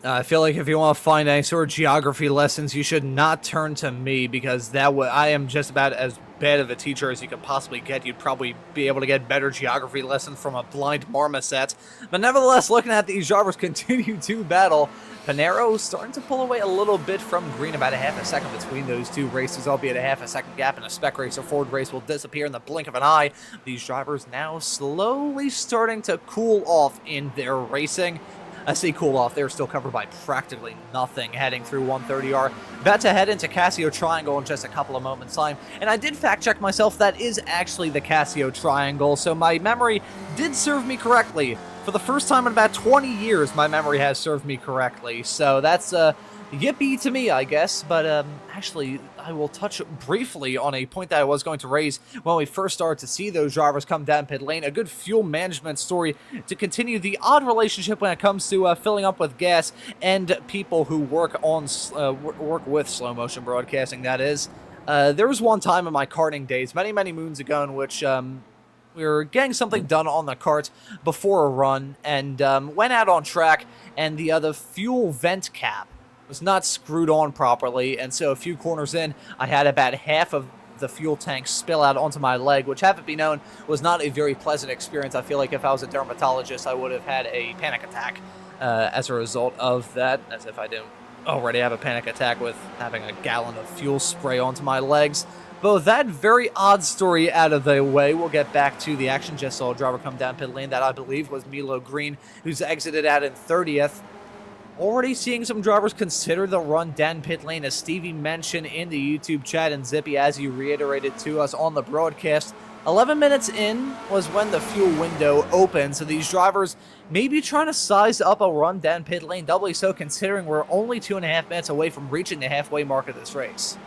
I feel like if you want to find any sort of geography lessons, you should not turn to me, because I am just about as bad of a teacher as you could possibly get. You'd probably be able to get better geography lessons from a blind marmoset. But nevertheless, looking at these drivers continue to battle, Panero starting to pull away a little bit from Green, about a half a second between those two racers, albeit a half a second gap, and a Spec Racer Ford race will disappear in the blink of an eye. These drivers now slowly starting to cool off in their racing. I say cool off, they're still covered by practically nothing heading through 130R. About to head into Casio Triangle in just a couple of moments' time. And I did fact check myself, that is actually the Casio Triangle, so my memory did serve me correctly. For the first time in about 20 years, my memory has served me correctly. So that's yippee to me, I guess. But actually, I will touch briefly on a point that I was going to raise when we first started to see those drivers come down pit lane. A good fuel management story to continue the odd relationship when it comes to filling up with gas and people who work on work with slow motion broadcasting. That is, there was one time in my karting days, many moons ago, in which we were getting something done on the kart before a run, and went out on track, and the fuel vent cap was not screwed on properly, and so a few corners in, I had about half of the fuel tank spill out onto my leg, which, have it be known, was not a very pleasant experience. I feel like if I was a dermatologist, I would have had a panic attack as a result of that, as if I didn't already have a panic attack with having a gallon of fuel spray onto my legs. But with that very odd story out of the way, we'll get back to the action. Just saw a driver come down pit lane that I believe was Milo Green, who's exited out in 30th. Already seeing some drivers consider the run down pit lane, as Stevie mentioned in the YouTube chat, and Zippy, as he reiterated to us on the broadcast. 11 minutes in was when the fuel window opened, so these drivers may be trying to size up a run down pit lane, doubly so considering we're only 2.5 minutes away from reaching the halfway mark of this race.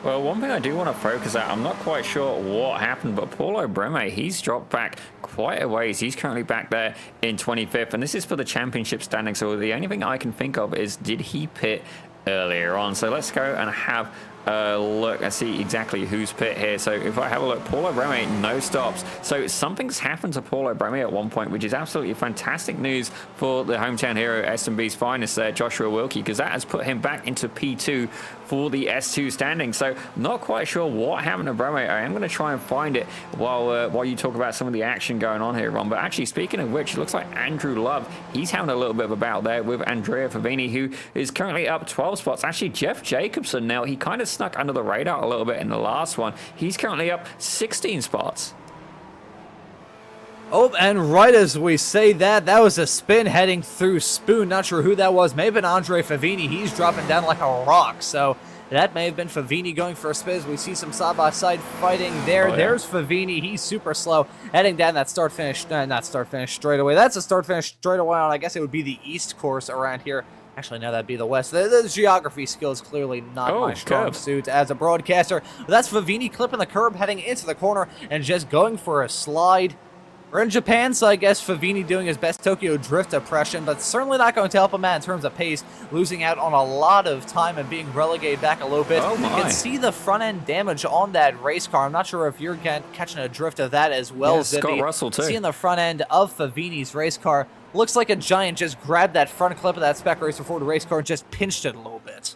Well, one thing I do want to focus on, I'm not quite sure what happened, but Paulo Breme, he's dropped back quite a ways. He's currently back there in 25th, and this is for the championship standing, so the only thing I can think of is, did he pit earlier on? So let's go and have look and see exactly who's pit here. So if I have a look, Paulo Breme, no stops. So something's happened to Paulo Breme at one point, which is absolutely fantastic news for the hometown hero, S&B's finest there, Joshua Wilkie, because that has put him back into P2 for the S2 standing. So not quite sure what happened to Breme. I am going to try and find it while you talk about some of the action going on here, Ron. But actually, speaking of which, it looks like Andrew Love, he's having a little bit of a battle there with Andrea Favini, who is currently up 12 spots. Actually, Jeff Jacobson now, he kind of snuck under the radar a little bit in the last one. He's currently up 16 spots. Oh, and right as we say that, that was a spin heading through Spoon. Not sure who that was. May have been Andre Favini. He's dropping down like a rock. So that may have been Favini going for a spin, as we see some side-by-side fighting there. There's Favini. He's super slow. Heading down that start-finish, not start-finish straightaway. That's a start-finish straightaway on, I guess it would be the East course around here. Actually, no, that'd be the West. The geography skill is clearly not my strong suit as a broadcaster. But that's Favini clipping the curb, heading into the corner, and just going for a slide. We're in Japan, so I guess Favini doing his best Tokyo Drift impression, but certainly not going to help him out in terms of pace, losing out on a lot of time and being relegated back a little bit. You can see the front-end damage on that race car. I'm not sure if you're catching a drift of that as well, Zippy. Scott Russell, too. Seeing the front end of Favini's race car. Looks like a giant just grabbed that front clip of that Spec Racer Ford race car and just pinched it a little bit.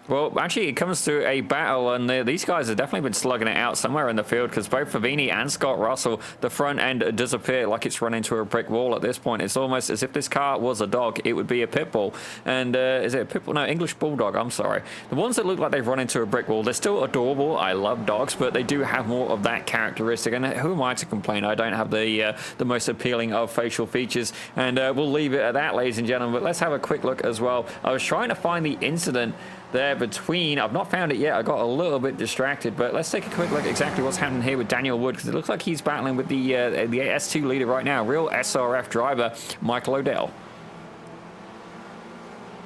Well, actually, it comes to a battle, and these guys have definitely been slugging it out somewhere in the field because both Favini and Scott Russell, the front end does appear like it's run into a brick wall at this point. It's almost as if this car was a dog. It would be a pit bull. And is it a pit bull? No, English bulldog. I'm sorry. The ones that look like they've run into a brick wall, they're still adorable. I love dogs, but they do have more of that characteristic. And who am I to complain? I don't have the most appealing of facial features. And we'll leave it at that, ladies and gentlemen. But let's have a quick look as well. I was trying to find the incident there between. I've not found it yet. I got a little bit distracted, but let's take a quick look at exactly what's happening here with Daniel Wood, because it looks like he's battling with the S2 leader right now, real SRF driver Michael O'Dell.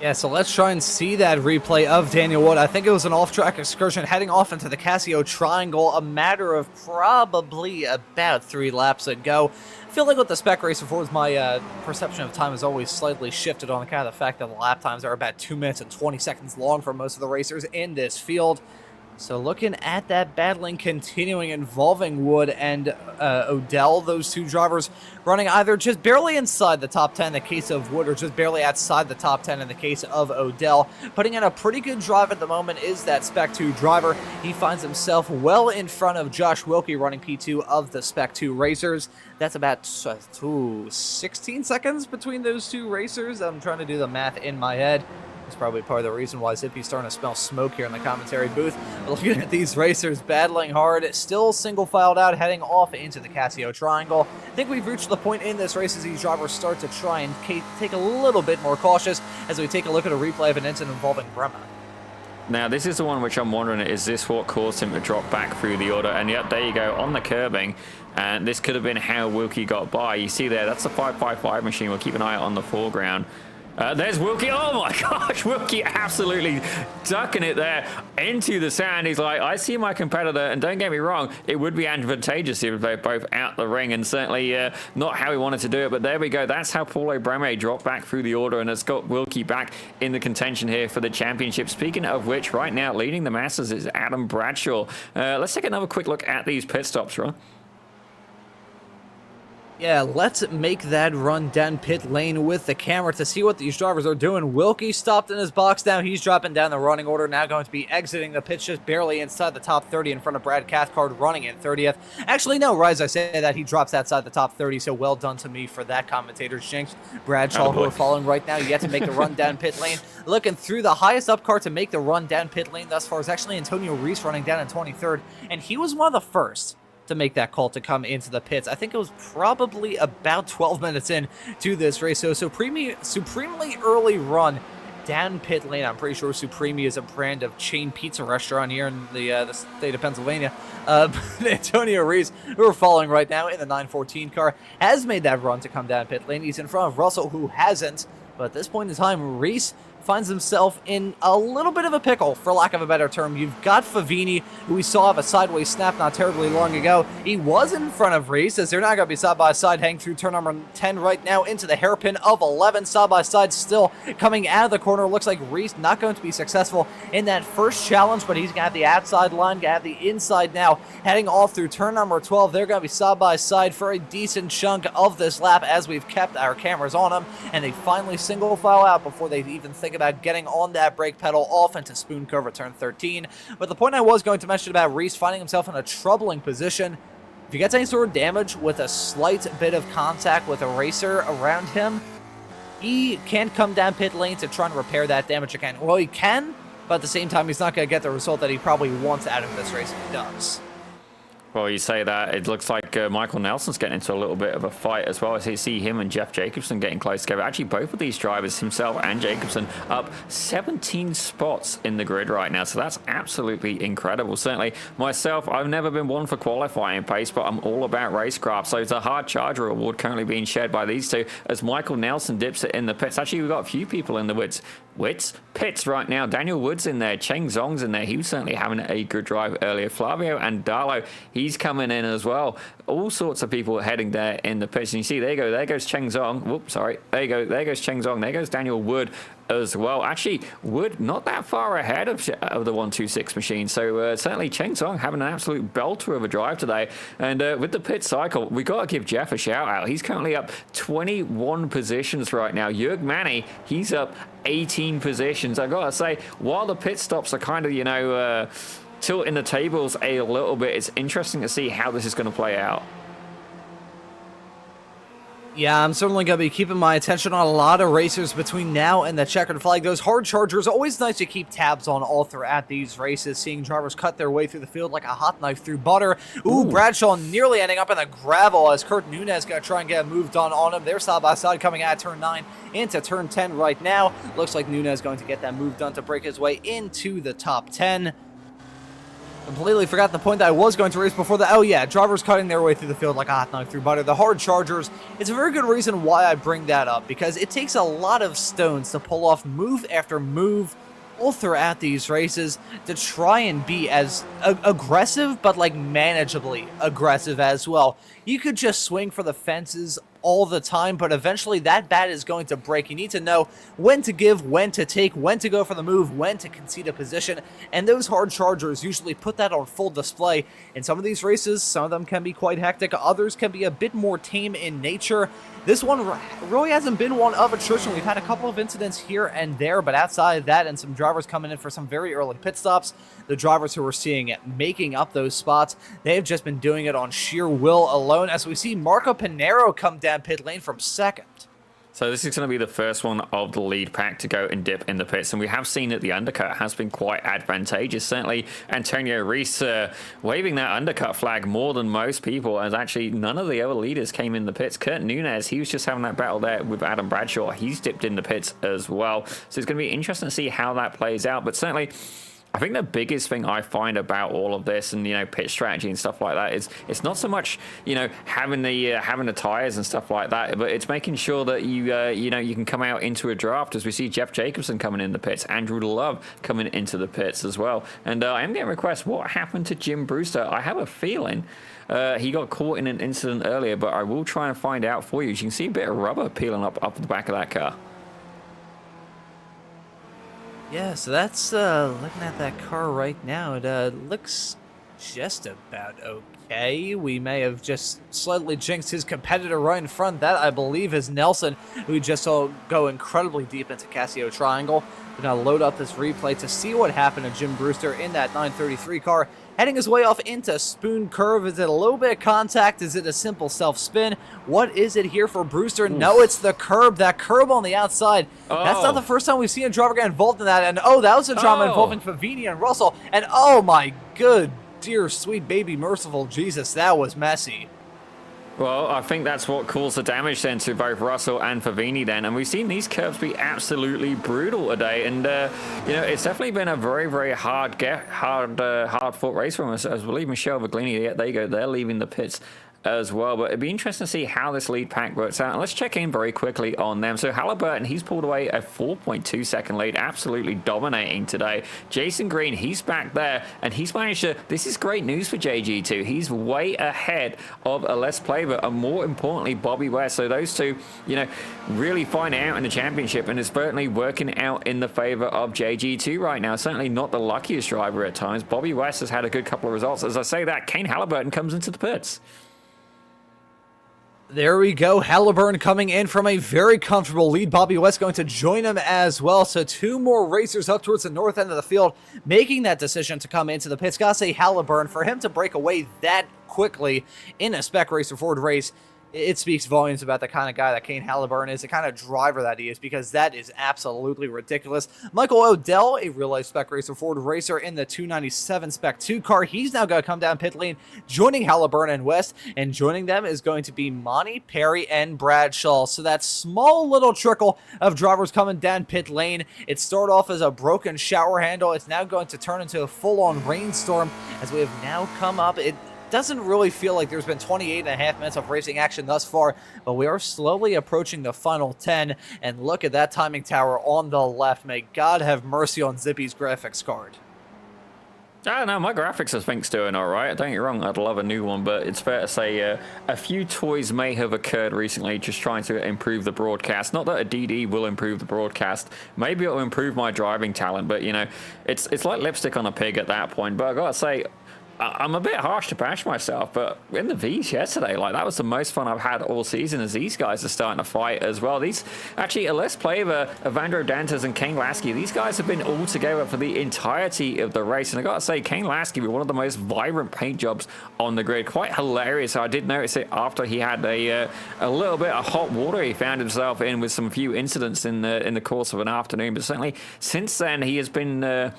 Yeah, so let's try and see that replay of Daniel Wood. I think it was an off-track excursion heading off into the Casio Triangle, a matter of probably about 3 laps ago. I feel like with the Spec Racer Fords, my perception of time has always slightly shifted on account of the fact that the lap times are about 2 minutes and 20 seconds long for most of the racers in this field. So looking at that battling continuing involving Wood and O'Dell, those two drivers running either just barely inside the top 10 in the case of Wood or just barely outside the top 10 in the case of O'Dell. Putting in a pretty good drive at the moment is that Spec 2 driver. He finds himself well in front of Josh Wilkie running P2 of the Spec 2 racers. That's about 16 seconds between those two racers. I'm trying to do the math in my head. It's probably part of the reason why Zippy's starting to smell smoke here in the commentary booth. Looking at these racers battling hard, still single-filed out, heading off into the Casio Triangle. I think we've reached the point in this race as these drivers start to try and take a little bit more cautious as we take a look at a replay of an incident involving Bremer. Now, this is the one which I'm wondering, is this what caused him to drop back through the order? And yep, there you go, on the curbing. And this could have been how Wilkie got by. You see there, that's the 555 machine. We'll keep an eye out on the foreground. There's Wilkie. Oh my gosh, Wilkie absolutely ducking it there into the sand. He's like, I see my competitor, and don't get me wrong, it would be advantageous if they're both out the ring, and certainly not how he wanted to do it. But there we go. That's how Paulo Breme dropped back through the order and has got Wilkie back in the contention here for the championship. Speaking of which, right now leading the Masters is Adam Bradshaw. Let's take another quick look at these pit stops, Ron. Yeah, let's make that run down pit lane with the camera to see what these drivers are doing. Wilkie stopped in his box now. He's dropping down the running order, now going to be exiting the pits just barely inside the top 30 in front of Brad Cathcart running in 30th. Actually, no, Rise, I say that he drops outside the top 30, so well done to me for that, commentator's jinx. Bradshaw, who are following right now, yet to make the run down pit lane. Looking through the highest up car to make the run down pit lane thus far is actually Antonio Reese running down in 23rd, and he was one of the first to make that call to come into the pits. I think it was probably about 12 minutes in to this race. So supremely early run down pit lane. I'm pretty sure Supreme is a brand of chain pizza restaurant here in the state of Pennsylvania. Antonio Reese, who we're following right now in the 914 car, has made that run to come down pit lane. He's in front of Russell, who hasn't. But at this point in time, Reese finds himself in a little bit of a pickle, for lack of a better term. You've got Favini, who we saw have a sideways snap not terribly long ago. He was in front of Reese, as they're not going to be side-by-side, heading through turn number 10 right now into the hairpin of 11. Side-by-side still coming out of the corner. Looks like Reese not going to be successful in that first challenge, but he's going to have the outside line, going to have the inside now. Heading off through turn number 12, they're going to be side-by-side for a decent chunk of this lap as we've kept our cameras on them, and they finally single file out before they even think about getting on that brake pedal off into Spoon Cove at turn 13. But the point I was going to mention about Reese finding himself in a troubling position, if he gets any sort of damage with a slight bit of contact with a racer around him, he can't come down pit lane to try and repair that damage again. Well, he can, but at the same time, he's not going to get the result that he probably wants out of this race if he does. Well, you say that, it looks like Michael Nelson's getting into a little bit of a fight as well. As you see him and Jeff Jacobson getting close together. Actually, both of these drivers, himself and Jacobson, up 17 spots in the grid right now. So that's absolutely incredible. Certainly, myself, I've never been one for qualifying pace, but I'm all about racecraft. So it's a hard charger award currently being shared by these two as Michael Nelson dips it in the pits. Actually, we've got a few people in the pits right now. Daniel Wood's in there. Cheng Zong's in there. He was certainly having a good drive earlier. Flavio Andalo, he's coming in as well. all sorts of people heading there in the pits. And you see, there goes Cheng Zong. Whoops, sorry. There goes Cheng Zong. There goes Daniel Wood as well. Actually, Wood not that far ahead of the 126 machine. So certainly Cheng Zong having an absolute belter of a drive today. And with the pit cycle, we got to give Jeff a shout out. He's currently up 21 positions right now. Jörg Manny, he's up 18 positions. I got to say, while the pit stops are kind of, tilting the tables a little bit, it's interesting to see how this is going to play out. Yeah, I'm certainly going to be keeping my attention on a lot of racers between now and the checkered flag. Those hard chargers, always nice to keep tabs on all throughout these races, seeing drivers cut their way through the field like a hot knife through butter. Ooh, Bradshaw nearly ending up in the gravel as Kurt Nunez going to try and get a move done on him. They're side by side coming out of turn 9 into turn 10 right now. Looks like Nunez going to get that move done to break his way into the top 10. Completely forgot the point that I was going to raise before that. Oh yeah, drivers cutting their way through the field like a hot knife through butter. The hard chargers, it's a very good reason why I bring that up, because it takes a lot of stones to pull off move after move all throughout these races to try and be as aggressive, but like manageably aggressive as well. You could just swing for the fences all the time, but eventually that bat is going to break. You need to know when to give, when to take, when to go for the move, when to concede a position, and those hard chargers usually put that on full display. In some of these races, some of them can be quite hectic, others can be a bit more tame in nature. This one really hasn't been one of attrition. We've had a couple of incidents here and there, but outside of that and some drivers coming in for some very early pit stops, the drivers who we're seeing making up those spots, they've just been doing it on sheer will alone, as we see Marco Pinero come down pit lane from second. So this is going to be the first one of the lead pack to go and dip in the pits, and we have seen that the undercut has been quite advantageous. Certainly Antonio Reese waving that undercut flag more than most people, as actually none of the other leaders came in the pits. Kurt Nunez, he was just having that battle there with Adam Bradshaw. He's dipped in the pits as well. So it's going to be interesting to see how that plays out, but certainly I think the biggest thing I find about all of this and, pit strategy and stuff like that is it's not so much, having the tires and stuff like that, but it's making sure that you can come out into a draft, as we see Jeff Jacobson coming in the pits, Andrew Love coming into the pits as well. And I am getting requests, what happened to Jim Brewster? I have a feeling he got caught in an incident earlier, but I will try and find out for you. As you can see a bit of rubber peeling up the back of that car. Yeah, so that's, looking at that car right now, it looks just about okay. We may have just slightly jinxed his competitor right in front. That, I believe, is Nelson, who just saw go incredibly deep into Casio Triangle. We're going to load up this replay to see what happened to Jim Brewster in that 933 car. Heading his way off into Spoon Curve. Is it a little bit of contact? Is it a simple self-spin? What is it here for Brewster? Oof. No, it's the curb. That curb on the outside. Oh. That's not the first time we've seen a driver get involved in that. And, that was a drama involving Favini and Russell. And, oh, my good, dear, sweet baby, merciful Jesus, that was messy. Well, I think that's what caused the damage then to both Russell and Favini then. And we've seen these curbs be absolutely brutal today. And, it's definitely been a very, very hard fought race from us. As I believe Michelle Viglini, there you go, they're leaving the pits as well. But it'd be interesting to see how this lead pack works out. And let's check in very quickly on them. So Halliburton, he's pulled away a 4.2 second lead, absolutely dominating today. Jason Green, he's back there, and he's managed to, this is great news for JG2. He's way ahead of Les Plaver, and more importantly, Bobby West. So those two, really find out in the championship, and it's certainly working out in the favor of JG2 right now. Certainly not the luckiest driver at times. Bobby West has had a good couple of results. As I say that, Kane Halliburton comes into the pits. There we go. Halliburton coming in from a very comfortable lead. Bobby West going to join him as well. So two more racers up towards the north end of the field making that decision to come into the pits. Gotta say, Halliburton, for him to break away that quickly in a Spec Racer Ford race, it speaks volumes about the kind of guy that Kane Halliburton is, the kind of driver that he is, because that is absolutely ridiculous. Michael Odell, a real-life Spec Racer Ford racer in the 297 Spec 2 car, he's now going to come down pit lane, joining Halliburton and West, and joining them is going to be Monty, Perry, and Bradshaw. So that small little trickle of drivers coming down pit lane, it started off as a broken shower handle. It's now going to turn into a full-on rainstorm as we have now come up. It doesn't really feel like there's been 28.5 minutes of racing action thus far, but we are slowly approaching the final 10, and look at that timing tower on the left. May God have mercy on Zippy's graphics card. I don't know, my graphics I think's doing all right. Don't get me wrong, I'd love a new one, but it's fair to say a few toys may have occurred recently just trying to improve the broadcast. Not that a DD will improve the broadcast. Maybe it'll improve my driving talent, but, you know, it's like lipstick on a pig at that point. But I gotta say, I'm a bit harsh to bash myself, but in the V's yesterday, like, that was the most fun I've had all season as these guys are starting to fight as well. These, actually, Aless Plaver, Evandro Dantas, and Kane Lasky, these guys have been all together for the entirety of the race. And I gotta say, Kane Lasky with one of the most vibrant paint jobs on the grid. Quite hilarious. I did notice it after he had a little bit of hot water he found himself in with some few incidents in the course of an afternoon. But certainly, since then, he has been...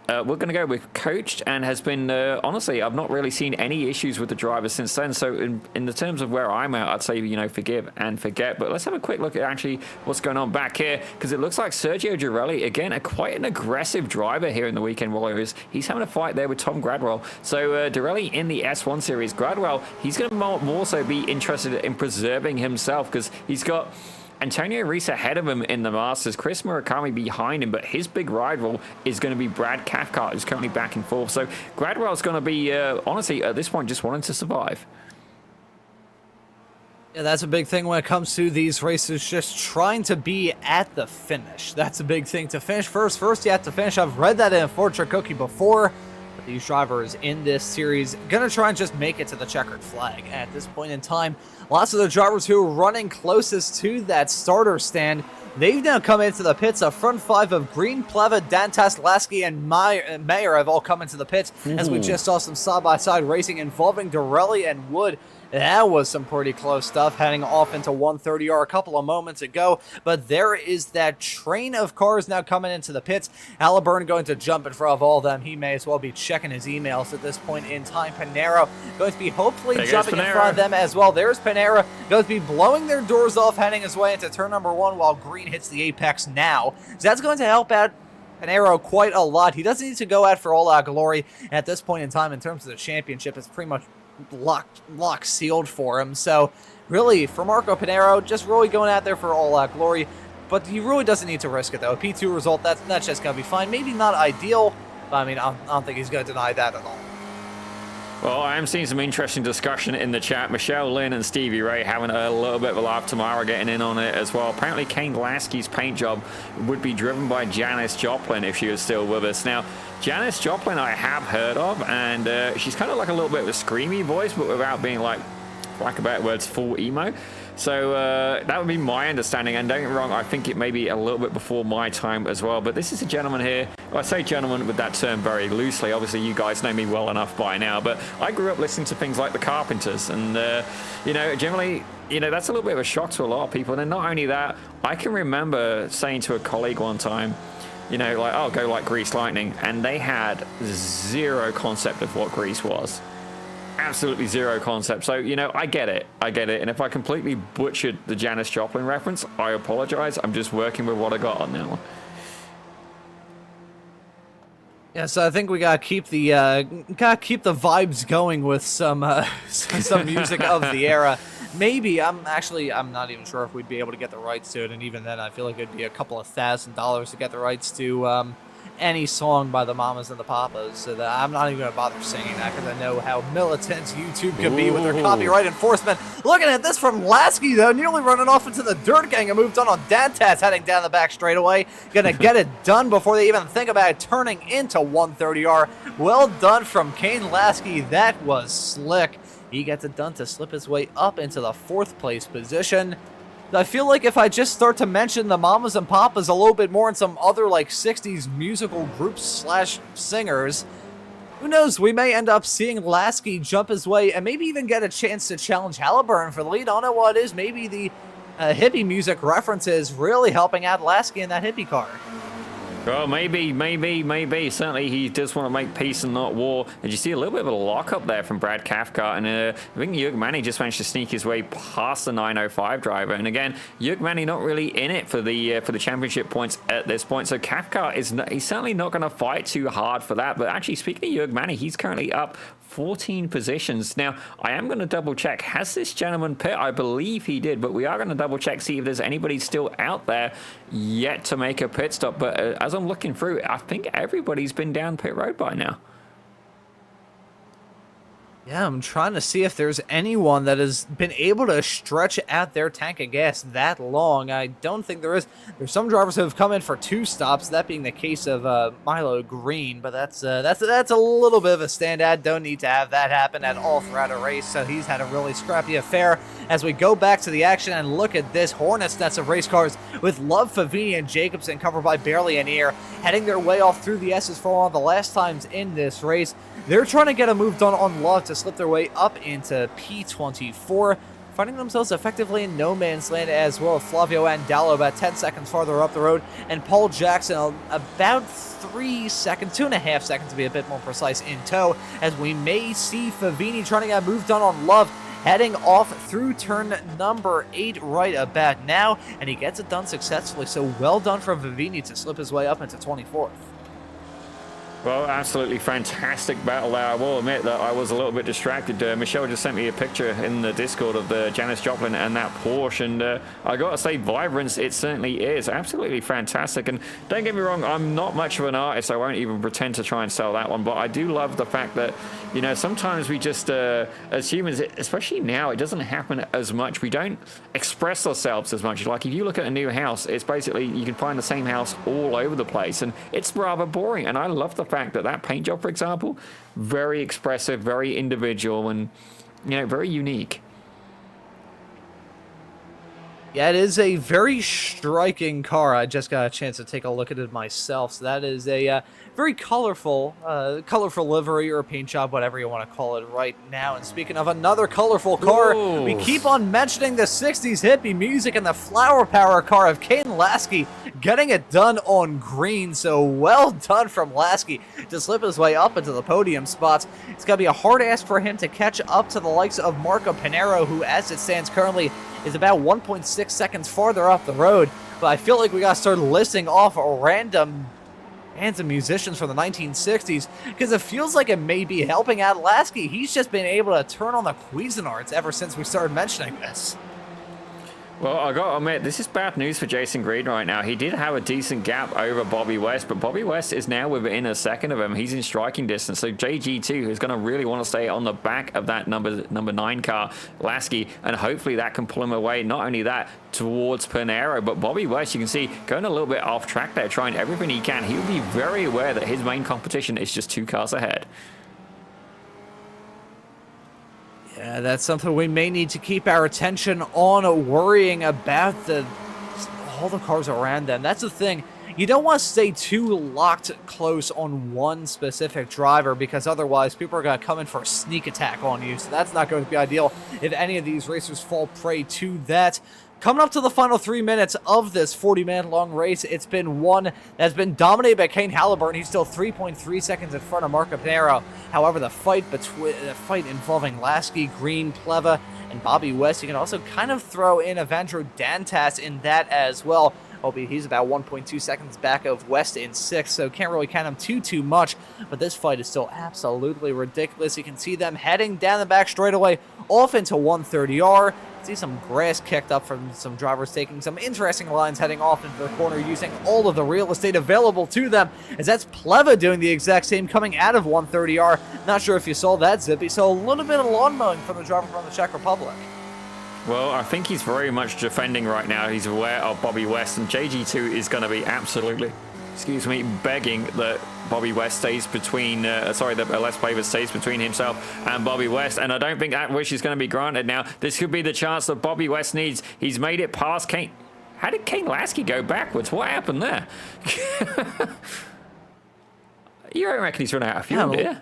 we're going to go with coached and has been, honestly, I've not really seen any issues with the drivers since then. So in the terms of where I'm at, I'd say, you know, forgive and forget. But let's have a quick look at actually what's going on back here, because it looks like Sergio Girelli, again, quite an aggressive driver here in the Weekend Warriors. He's having a fight there with Tom Gradwell. So Girelli in the S1 series. Gradwell, he's going to more so be interested in preserving himself because he's got Antonio Reese ahead of him in the Masters, Chris Murakami behind him, but his big rival is going to be Brad Cathcart, who's currently back and forth. So Gradwell's going to be, honestly, at this point, just wanting to survive. Yeah, that's a big thing when it comes to these races, just trying to be at the finish. That's a big thing to finish first. First, you have to finish. I've read that in Fortune Cookie before. These drivers in this series gonna try and just make it to the checkered flag at this point in time. Lots of the drivers who are running closest to that starter stand, they've now come into the pits. A front five of Green, Pleva, Dantas, Lasky, and Mayer have all come into the pits as we just saw some side-by-side racing involving Dorelli and Wood. That was some pretty close stuff, heading off into 130R a couple of moments ago. But there is that train of cars now coming into the pits. Halliburton going to jump in front of all of them. He may as well be checking his emails at this point in time. Panero going to be hopefully jumping in front of them as well. There's Panera, going to be blowing their doors off, heading his way into turn number 1 while Green hits the apex now. So that's going to help out Panero quite a lot. He doesn't need to go out for all-out glory at this point in time in terms of the championship. It's pretty much lock sealed for him. So really, for Marco Panero, just really going out there for all-out glory. But he really doesn't need to risk it, though. A P2 result, that's just going to be fine. Maybe not ideal, but I mean, I don't think he's going to deny that at all. Well, I am seeing some interesting discussion in the chat. Michelle Lynn and Stevie Ray having a little bit of a laugh. Tamara getting in on it as well. Apparently, Kane Lasky's paint job would be driven by Janice Joplin if she was still with us. Now, Janice Joplin I have heard of, and she's kind of like a little bit of a screamy voice, but without being like lack of better words, full emo. So that would be my understanding, and don't get me wrong, I think it may be a little bit before my time as well, but this is a gentleman here. Well, I say gentleman with that term very loosely. Obviously, you guys know me well enough by now, but I grew up listening to things like the Carpenters, and, you know, generally, you know, that's a little bit of a shock to a lot of people. And then not only that, I can remember saying to a colleague one time, you know, like, oh, go like Grease Lightning, and they had zero concept of what Grease was. Absolutely zero concept. So, you know, I get it. And if I completely butchered the Janis Joplin reference, I apologize. I'm just working with what I got on now. Yeah, so I think we gotta keep the vibes going with some music of the era. Maybe I'm not even sure if we'd be able to get the rights to it, and even then, I feel like it'd be a couple of $1,000 to get the rights to any song by the Mamas and the Papas. So that I'm not even gonna bother singing that because I know how militant YouTube could be with their copyright enforcement. Looking at this from Lasky though, nearly running off into the dirt gang and moved on Dantas, heading down the back straightaway. Gonna get it done before they even think about it turning into 130R. Well done from Kane Lasky. That was slick. He gets it done to slip his way up into the 4th place position. I feel like if I just start to mention the Mamas and Papas a little bit more and some other like 60s musical groups / singers, who knows, we may end up seeing Lasky jump his way and maybe even get a chance to challenge Halliburton for the lead. I don't know what it is. Maybe the hippie music references really helping out Lasky in that hippie car. Well, maybe. Certainly, he does want to make peace and not war. And you see a little bit of a lockup there from Brad Cathcart. And I think Jürg Manny just managed to sneak his way past the 905 driver. And again, Jürg Manny not really in it for the championship points at this point. So Cathcart he's certainly not going to fight too hard for that. But actually, speaking of Jürg Manny, he's currently up 14 positions. Now, I am going to double check. Has this gentleman pit? I believe he did, but we are going to double check, see if there's anybody still out there yet to make a pit stop. But as I'm looking through, I think everybody's been down pit road by now. Yeah, I'm trying to see if there's anyone that has been able to stretch out their tank of gas that long. I don't think there is. There's some drivers who have come in for 2 stops, that being the case of Milo Green, but that's a little bit of a standout. Don't need to have that happen at all throughout a race, so he's had a really scrappy affair. As we go back to the action and look at this Hornet's nest of race cars with Love, Favini, and Jacobson covered by barely an ear, heading their way off through the S's for one of the last times in this race. They're trying to get a move done on Love to slip their way up into P24, finding themselves effectively in no man's land as well. Flavio Andallo about 10 seconds farther up the road, and Paul Jackson about 3 seconds, 2.5 seconds to be a bit more precise, in tow, as we may see Favini trying to get a move done on Love, heading off through turn number 8 right about now, and he gets it done successfully, so well done from Favini to slip his way up into 24th. Well, absolutely fantastic battle there. I will admit that I was a little bit distracted. Michelle just sent me a picture in the Discord of the Janis Joplin and that Porsche, and I got to say, vibrance, it certainly is. Absolutely fantastic. And don't get me wrong, I'm not much of an artist. I won't even pretend to try and sell that one, but I do love the fact that, you know, sometimes we just, as humans, especially now, it doesn't happen as much. We don't express ourselves as much. Like, if you look at a new house, it's basically, you can find the same house all over the place, and it's rather boring. And I love the fact that that paint job, for example, very expressive, very individual, and, you know, very unique. Yeah, it is a very striking car. I just got a chance to take a look at it myself. So that is a very colorful livery or paint job, whatever you want to call it right now. And speaking of another colorful car, Whoa. we keep on mentioning the 60s hippie music and the flower power car of Kane Lasky getting it done on green. So well done from Lasky to slip his way up into the podium spots. It's going to be a hard ask for him to catch up to the likes of Marco Pinero, who, as it stands currently, is about 1.6 seconds farther up the road. But I feel like we got to start listing off random bands of musicians from the 1960s, because it feels like it may be helping out Lasky. He's just been able to turn on the Cuisinarts ever since we started mentioning this. Well, I got to admit, this is bad news for Jason Green right now. He did have a decent gap over Bobby West, but Bobby West is now within a second of him. He's in striking distance, so JG2 is going to really want to stay on the back of that number 9 car, Lasky, and hopefully that can pull him away. Not only that, towards Pinero, but Bobby West, you can see, going a little bit off track there, trying everything he can. He'll be very aware that his main competition is just 2 cars ahead. Yeah, that's something we may need to keep our attention on, worrying about all the cars around them. That's the thing. You don't want to stay too locked close on one specific driver, because otherwise people are going to come in for a sneak attack on you. So that's not going to be ideal if any of these racers fall prey to that. Coming up to the final 3 minutes of this 40-man long race, it's been one that's been dominated by Kane Halliburton. He's still 3.3 seconds in front of Marco Pinero. However, the fight involving Lasky, Green, Pleva, and Bobby West, you can also kind of throw in Evandro Dantas in that as well. Albeit he's about 1.2 seconds back of West in 6th, so can't really count him too much. But this fight is still absolutely ridiculous. You can see them heading down the back straightaway off into 130R. See some grass kicked up from some drivers taking some interesting lines heading off into the corner using all of the real estate available to them, as that's Pleva doing the exact same coming out of 130R. Not sure if you saw that, Zippy. So a little bit of lawn mowing from the driver from the Czech Republic. Well, I think he's very much defending right now. He's aware of Bobby West, and JG2 is going to be absolutely, begging that Bobby West stays between, that Les Pleva stays between himself and Bobby West, and I don't think that wish is going to be granted now. This could be the chance that Bobby West needs. He's made it past Kane. How did Kane Lasky go backwards? What happened there? You don't reckon he's run out of fuel, do you?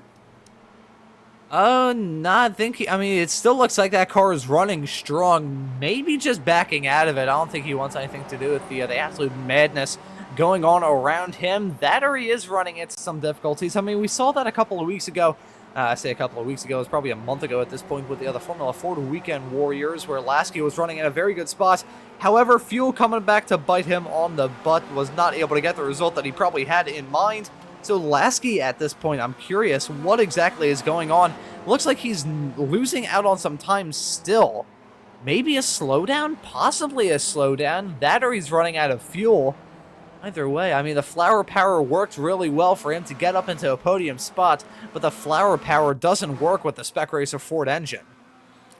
Not thinking. I mean, it still looks like that car is running strong. Maybe just backing out of it. I don't think he wants anything to do with the absolute madness going on around him. That, or he is running into some difficulties. I mean, we saw that a couple of weeks ago. I say a couple of weeks ago. It was probably a month ago at this point with the other Formula Ford Weekend Warriors, where Lasky was running in a very good spot. However, fuel coming back to bite him on the butt, was not able to get the result that he probably had in mind. So Lasky at this point, I'm curious what exactly is going on. Looks like he's losing out on some time still. Maybe a slowdown? Possibly a slowdown. That, or he's running out of fuel. Either way, I mean, the flower power worked really well for him to get up into a podium spot, but the flower power doesn't work with the Spec Racer Ford engine.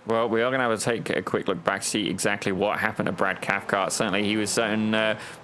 Well, we are going to have to take a quick look back to see exactly what happened to Brad Cathcart. Certainly, he was doing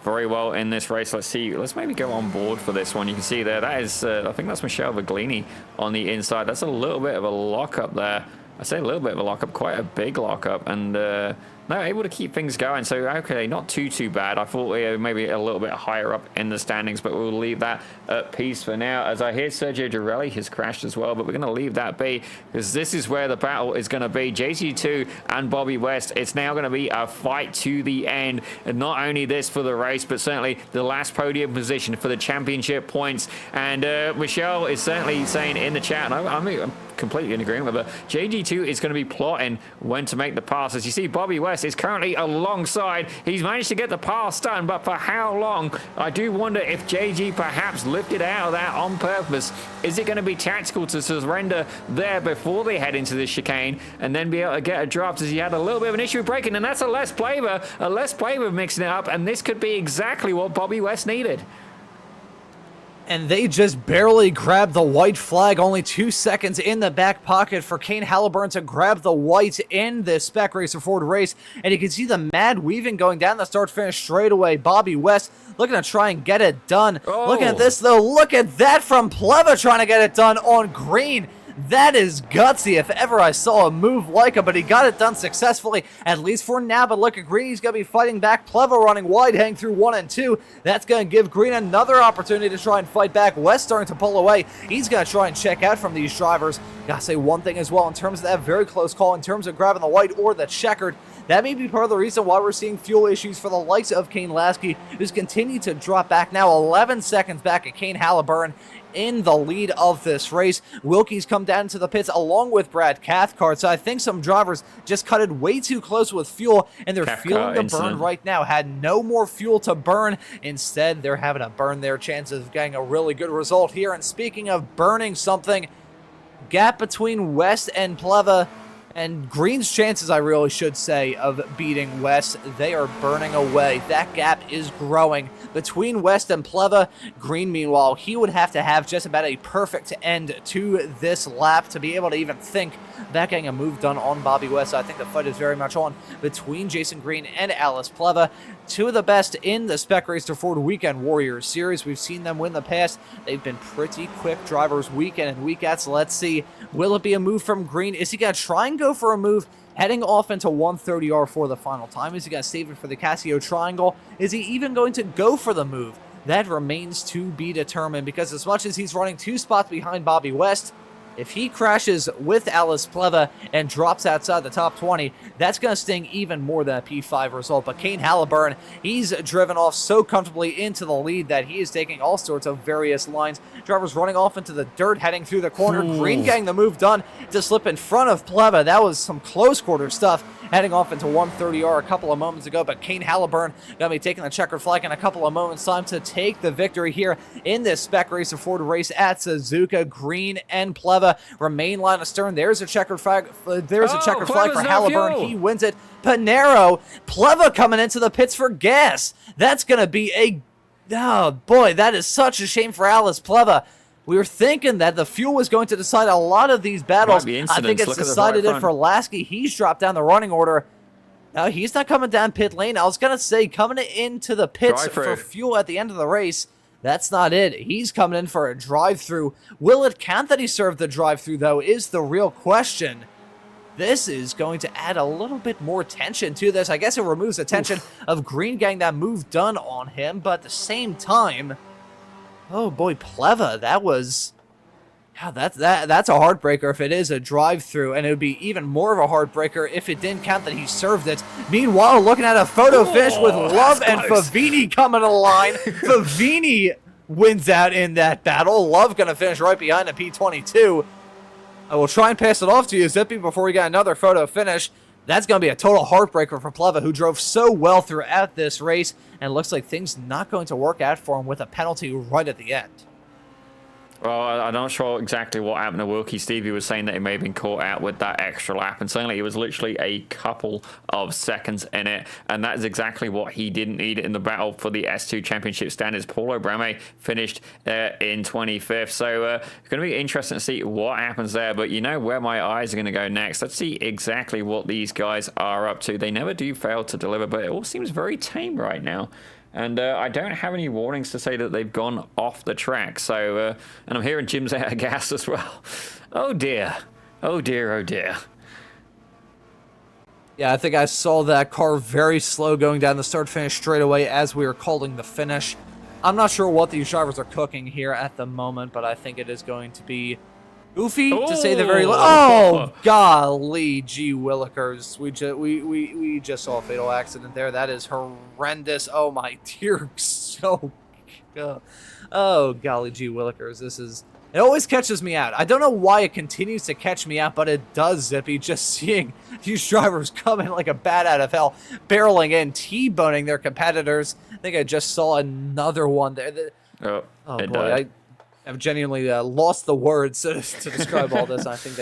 very well in this race. Let's see. Let's maybe go on board for this one. You can see there, that is, I think that's Michelle Viglini on the inside. That's a little bit of a lockup there. I say a little bit of a lockup, quite a big lockup, and no, able to keep things going. So, okay, not too bad. I thought we were maybe a little bit higher up in the standings, but we'll leave that at peace for now. As I hear Sergio Girelli has crashed as well, but we're going to leave that be because this is where the battle is going to be. JG2 and Bobby West. It's now going to be a fight to the end. And not only this for the race, but certainly the last podium position for the championship points. And Michelle is certainly saying in the chat, and I'm completely in agreement with her, JG2 is going to be plotting when to make the pass. As you see, Bobby West is currently alongside. He's managed to get the pass done, but for how long? I do wonder if JG perhaps lifted out of that on purpose. Is it going to be tactical to surrender there before they head into the chicane and then be able to get a drop, as he had a little bit of an issue with braking? And that's a less flavor mixing it up, and this could be exactly what Bobby West needed. And they just barely grabbed the white flag, only 2 seconds in the back pocket for Kane Halliburton to grab the white in this Spec Racer Ford race. And you can see the mad weaving going down the start-finish straightaway. Bobby West looking to try and get it done. Oh. Look at this, though. Look at that from Pleva trying to get it done on green. That is gutsy if ever I saw a move like it, but he got it done successfully, at least for now. But look at Green, he's going to be fighting back. Pleva running wide, hang through 1 and 2. That's going to give Green another opportunity to try and fight back. West starting to pull away. He's going to try and check out from these drivers. Gotta say one thing as well, in terms of that very close call, in terms of grabbing the white or the checkered, that may be part of the reason why we're seeing fuel issues for the likes of Kane Lasky, who's continued to drop back now 11 seconds back at Kane Halliburton in the lead of this race. Wilkie's come down to the pits along with Brad Cathcart, so I think some drivers just cut it way too close with fuel, and they're feeling the burn right now. Had no more fuel to burn. Instead, they're having to burn their chances of getting a really good result here. And speaking of burning something, gap between West and Pleva, and Green's chances, I really should say, of beating West, they are burning away. That gap is growing between West and Pleva. Green, meanwhile, he would have to have just about a perfect end to this lap to be able to even think about getting a move done on Bobby West. So I think the fight is very much on between Jason Green and Alice Pleva. Two of the best in the Spec Racer Ford Weekend Warriors series. We've seen them win the past. They've been pretty quick drivers week in and week out. So let's see, will it be a move from Green? Is he going to try and go for a move heading off into 130R for the final time? Is he going to save it for the Casio Triangle? Is he even going to go for the move? That remains to be determined, because as much as he's running 2 spots behind Bobby West, if he crashes with Alice Pleva and drops outside the top 20, that's going to sting even more than a P5 result. But Kane Halliburton, he's driven off so comfortably into the lead that he is taking all sorts of various lines. Drivers running off into the dirt, heading through the corner. Ooh. Green getting the move done to slip in front of Pleva. That was some close quarter stuff, heading off into 130R a couple of moments ago. But Kane Halliburton going to be taking the checkered flag in a couple of moments' time to take the victory here in this Spec Racer Ford race at Suzuka. Green and Pleva remain line astern. There's a checkered flag. There's a checkered flag for Halliburton. He wins it. Panero, Pleva coming into the pits for gas. That's going to be a... Oh, boy, that is such a shame for Alice Pleva. We were thinking that the fuel was going to decide a lot of these battles. I think it's decided it for Lasky. He's dropped down the running order. No, he's not coming down pit lane. I was going to say, coming into the pits for fuel at the end of the race. That's not it. He's coming in for a drive-through. Will it count that he served the drive-through, though, is the real question. This is going to add a little bit more tension to this. I guess it removes the tension of Green getting that move done on him, but at the same time, oh boy, Pleva, that was... Yeah, that's a heartbreaker if it is a drive-through, and it would be even more of a heartbreaker if it didn't count that he served it. Meanwhile, looking at a photo finish with Love and Favini coming to the line. Favini wins out in that battle. Love going to finish right behind the P22. I will try and pass it off to you, Zippy, before we get another photo finish. That's going to be a total heartbreaker for Pleva, who drove so well throughout this race, and it looks like things not going to work out for him with a penalty right at the end. Well, I'm not sure exactly what happened to Wilkie. Stevie was saying that he may have been caught out with that extra lap, and certainly it was literally a couple of seconds in it, and that is exactly what he didn't need in the battle for the S2 Championship standards. Paulo Brame finished in 25th, so it's going to be interesting to see what happens there, but you know where my eyes are going to go next. Let's see exactly what these guys are up to. They never do fail to deliver, but it all seems very tame right now. And I don't have any warnings to say that they've gone off the track. So, and I'm hearing Jim's out of gas as well. Oh dear. Oh dear, oh dear. Yeah, I think I saw that car very slow going down the start-finish straightaway as we were calling the finish. I'm not sure what these drivers are cooking here at the moment, but I think it is going to be goofy to say the very least. Oh, golly, gee willikers. We just saw a fatal accident there. That is horrendous. Oh, my dear. So, oh, golly, gee willikers. This is... It always catches me out. I don't know why it continues to catch me out, but it does, Zippy. Just seeing these drivers coming like a bat out of hell, barreling in, T-boning their competitors. I think I just saw another one there. Oh boy, I've genuinely lost the words to describe all this. I think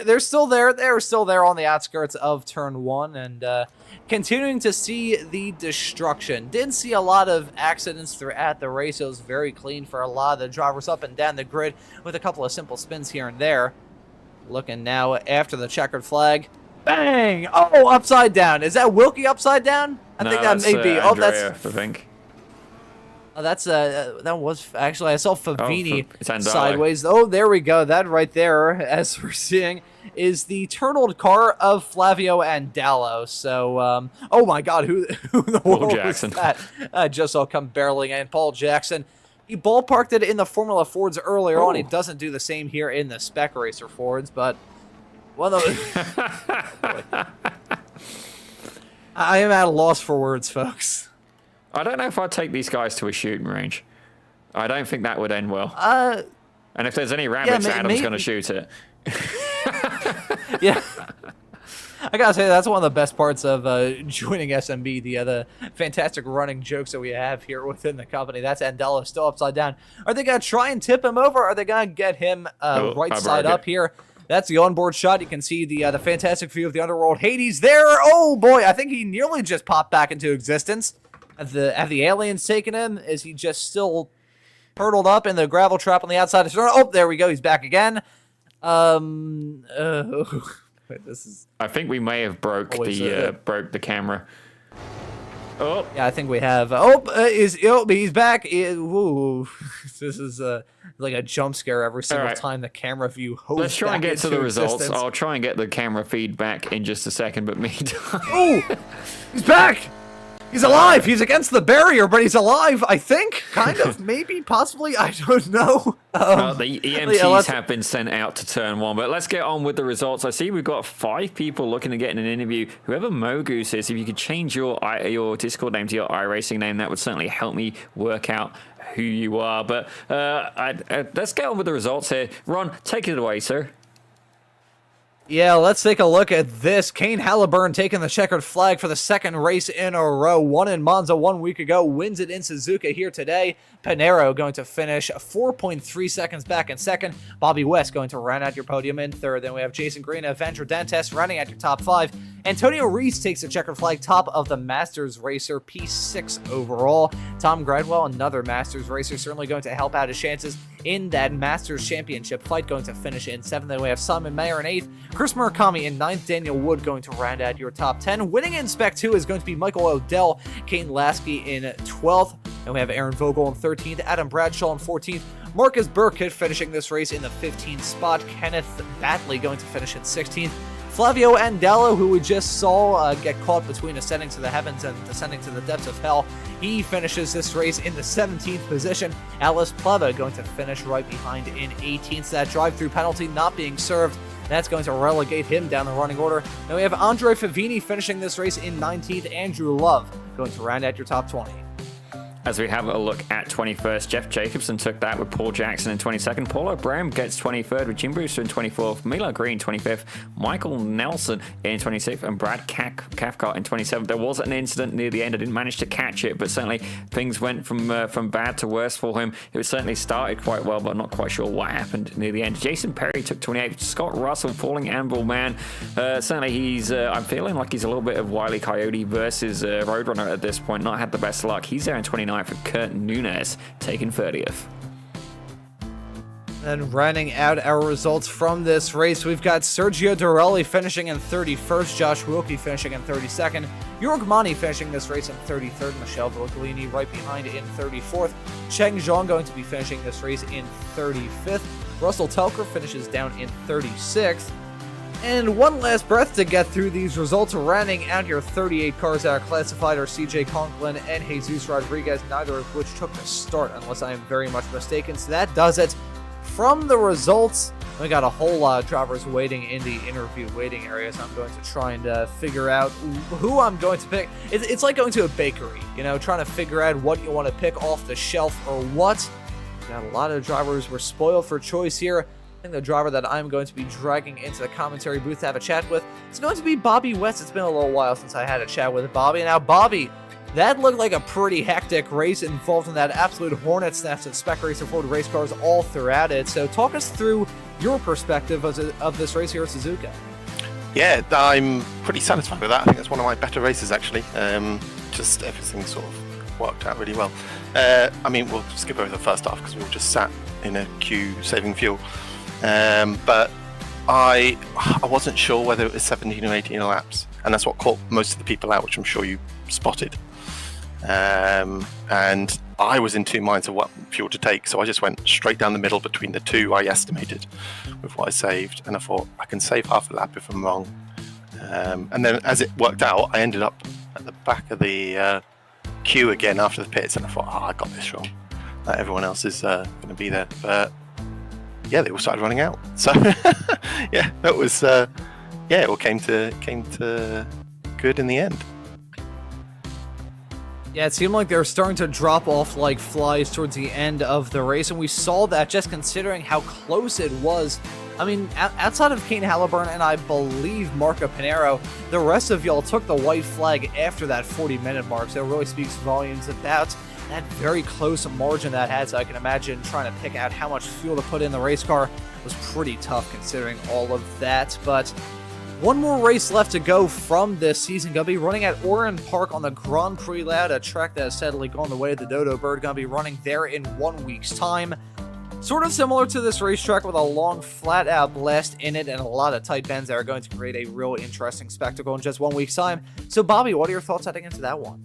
they're still there. They're still there on the outskirts of turn 1 and continuing to see the destruction. Did see a lot of accidents throughout the race. It was very clean for a lot of the drivers up and down the grid with a couple of simple spins here and there. Looking now after the checkered flag. Bang! Oh, upside down. Is that Wilkie upside down? I think that may be. Oh, that's I think. Oh, that was actually, I saw Favini it's sideways. Oh, there we go. That right there, as we're seeing, is the turtled car of Flavio Andallo. So, oh my God, who the world Jackson. was that? I just saw come barreling in. Paul Jackson. He ballparked it in the Formula Fords earlier on. He doesn't do the same here in the Spec Racer Fords, but one of I am at a loss for words, folks. I don't know if I'd take these guys to a shooting range. I don't think that would end well. And if there's any rabbits, Adam's going to shoot it. Yeah. I gotta say, that's one of the best parts of joining SMB, the fantastic running jokes that we have here within the company. That's Andallo still upside down. Are they going to try and tip him over? Or are they going to get him right side up here? That's the onboard shot. You can see the fantastic view of the underworld. Hades there. Oh, boy. I think he nearly just popped back into existence. Have the aliens taken him? Is he just still hurtled up in the gravel trap on the outside? Oh, there we go. He's back again. This is. I think we may have broke the camera. Oh, yeah, I think we have. He's back. Ooh, this is like a jump scare every single time the camera view. Let's try and get to the results. I'll try and get the camera feedback in just a second. But meantime, oh, he's back. He's alive! He's against the barrier, but he's alive, I think. Kind of, maybe, possibly, I don't know. Well, the EMTs have been sent out to turn 1, but let's get on with the results. I see we've got 5 people looking to get in an interview. Whoever Mogoose is, if you could change your Discord name to your iRacing name, that would certainly help me work out who you are. But let's get on with the results here. Ron, take it away, sir. Yeah, let's take a look at this. Kane Halliburton taking the checkered flag for the second race in a row. Won in Monza 1 week ago, wins it in Suzuka here today. Pinero going to finish 4.3 seconds back in second. Bobby West going to round out your podium in third. Then we have Jason Green and Evandro Dantes rounding out your top 5. Antonio Reese takes the checkered flag, top of the Masters Racer, P6 overall. Tom Gradwell, another Masters Racer, certainly going to help out his chances in that Masters Championship fight, going to finish in 7th. Then we have Simon Mayer in 8th. Chris Murakami in 9th. Daniel Wood going to round out your top 10. Winning in Spec 2 is going to be Michael Odell. Kane Lasky in 12th. Then we have Aaron Vogel in 13th. Adam Bradshaw in 14th. Marcus Burkett finishing this race in the 15th spot. Kenneth Batley going to finish in 16th. Flavio Andallo, who we just saw get caught between ascending to the heavens and descending to the depths of hell, he finishes this race in the 17th position. Alice Pleva going to finish right behind in 18th. That drive-through penalty not being served. That's going to relegate him down the running order. Then we have Andre Favini finishing this race in 19th. Andrew Love going to round out your top 20. As we have a look at 21st, Jeff Jacobson took that with Paul Jackson in 22nd. Paul O'Brien gets 23rd with Jim Brewster in 24th. Milo Green 25th. Michael Nelson in 26th. And Brad Cathcart in 27th. There was an incident near the end. I didn't manage to catch it, but certainly things went from bad to worse for him. It certainly started quite well, but I'm not quite sure what happened near the end. Jason Perry took 28th. Scott Russell, Falling Anvil Man. Certainly he's, I'm feeling like he's a little bit of Wile E. Coyote versus Roadrunner at this point. Not had the best luck. He's there in 29th. For Kurt Nunes taking 30th. And rounding out our results from this race, we've got Sergio Dorelli finishing in 31st, Josh Wilkie finishing in 32nd, Jorg Mani finishing this race in 33rd, Michelle Volcolini right behind in 34th, Cheng Zhang going to be finishing this race in 35th, Russell Telker finishes down in 36th, and one last breath to get through these results, rounding out your 38 cars that are classified are CJ Conklin and Jesus Rodriguez, neither of which took the start unless I am very much mistaken. So that does it. From the results, we got a whole lot of drivers waiting in the interview waiting area, so I'm going to try and figure out who I'm going to pick. It's like going to a bakery, you know, trying to figure out what you want to pick off the shelf or what. Got a lot of drivers were spoiled for choice here. I think the driver that I'm going to be dragging into the commentary booth to have a chat with is going to be Bobby West. It's been a little while since I had a chat with Bobby. Now, Bobby, that looked like a pretty hectic race involved in that absolute hornet's nest of Spec Racer Ford race cars all throughout it. So talk us through your perspective of this race here at Suzuka. Yeah, I'm pretty satisfied with that. I think it's one of my better races, actually. Just everything sort of worked out really well. I mean, we'll skip over the first half because we were just sat in a queue saving fuel. But I wasn't sure whether it was 17 or 18 laps, and that's what caught most of the people out, which I'm sure you spotted. And I was in two minds of what fuel to take, so I just went straight down the middle between the two I estimated with what I saved, and I thought I can save half a lap if I'm wrong. And then as it worked out, I ended up at the back of the queue again after the pits, and I thought, I got this wrong. Everyone else is going to be there, but yeah, they all started running out. So yeah, that was it all came to good in the end. Yeah, it seemed like they were starting to drop off like flies towards the end of the race, and we saw that just considering how close it was. I mean, outside of Kane Halliburton and I believe Marco Pinero, the rest of y'all took the white flag after that 40-minute mark, so it really speaks volumes about that very close margin that had. So I can imagine trying to pick out how much fuel to put in the race car was pretty tough considering all of that. But one more race left to go from this season. Gonna be running at Oran Park on the Grand Prix Loud, a track that has steadily gone the way of the Dodo Bird. Gonna be running there in 1 week's time. Sort of similar to this racetrack with a long flat-out blast in it and a lot of tight bends that are going to create a real interesting spectacle in just 1 week's time. So, Bobby, what are your thoughts heading into that one?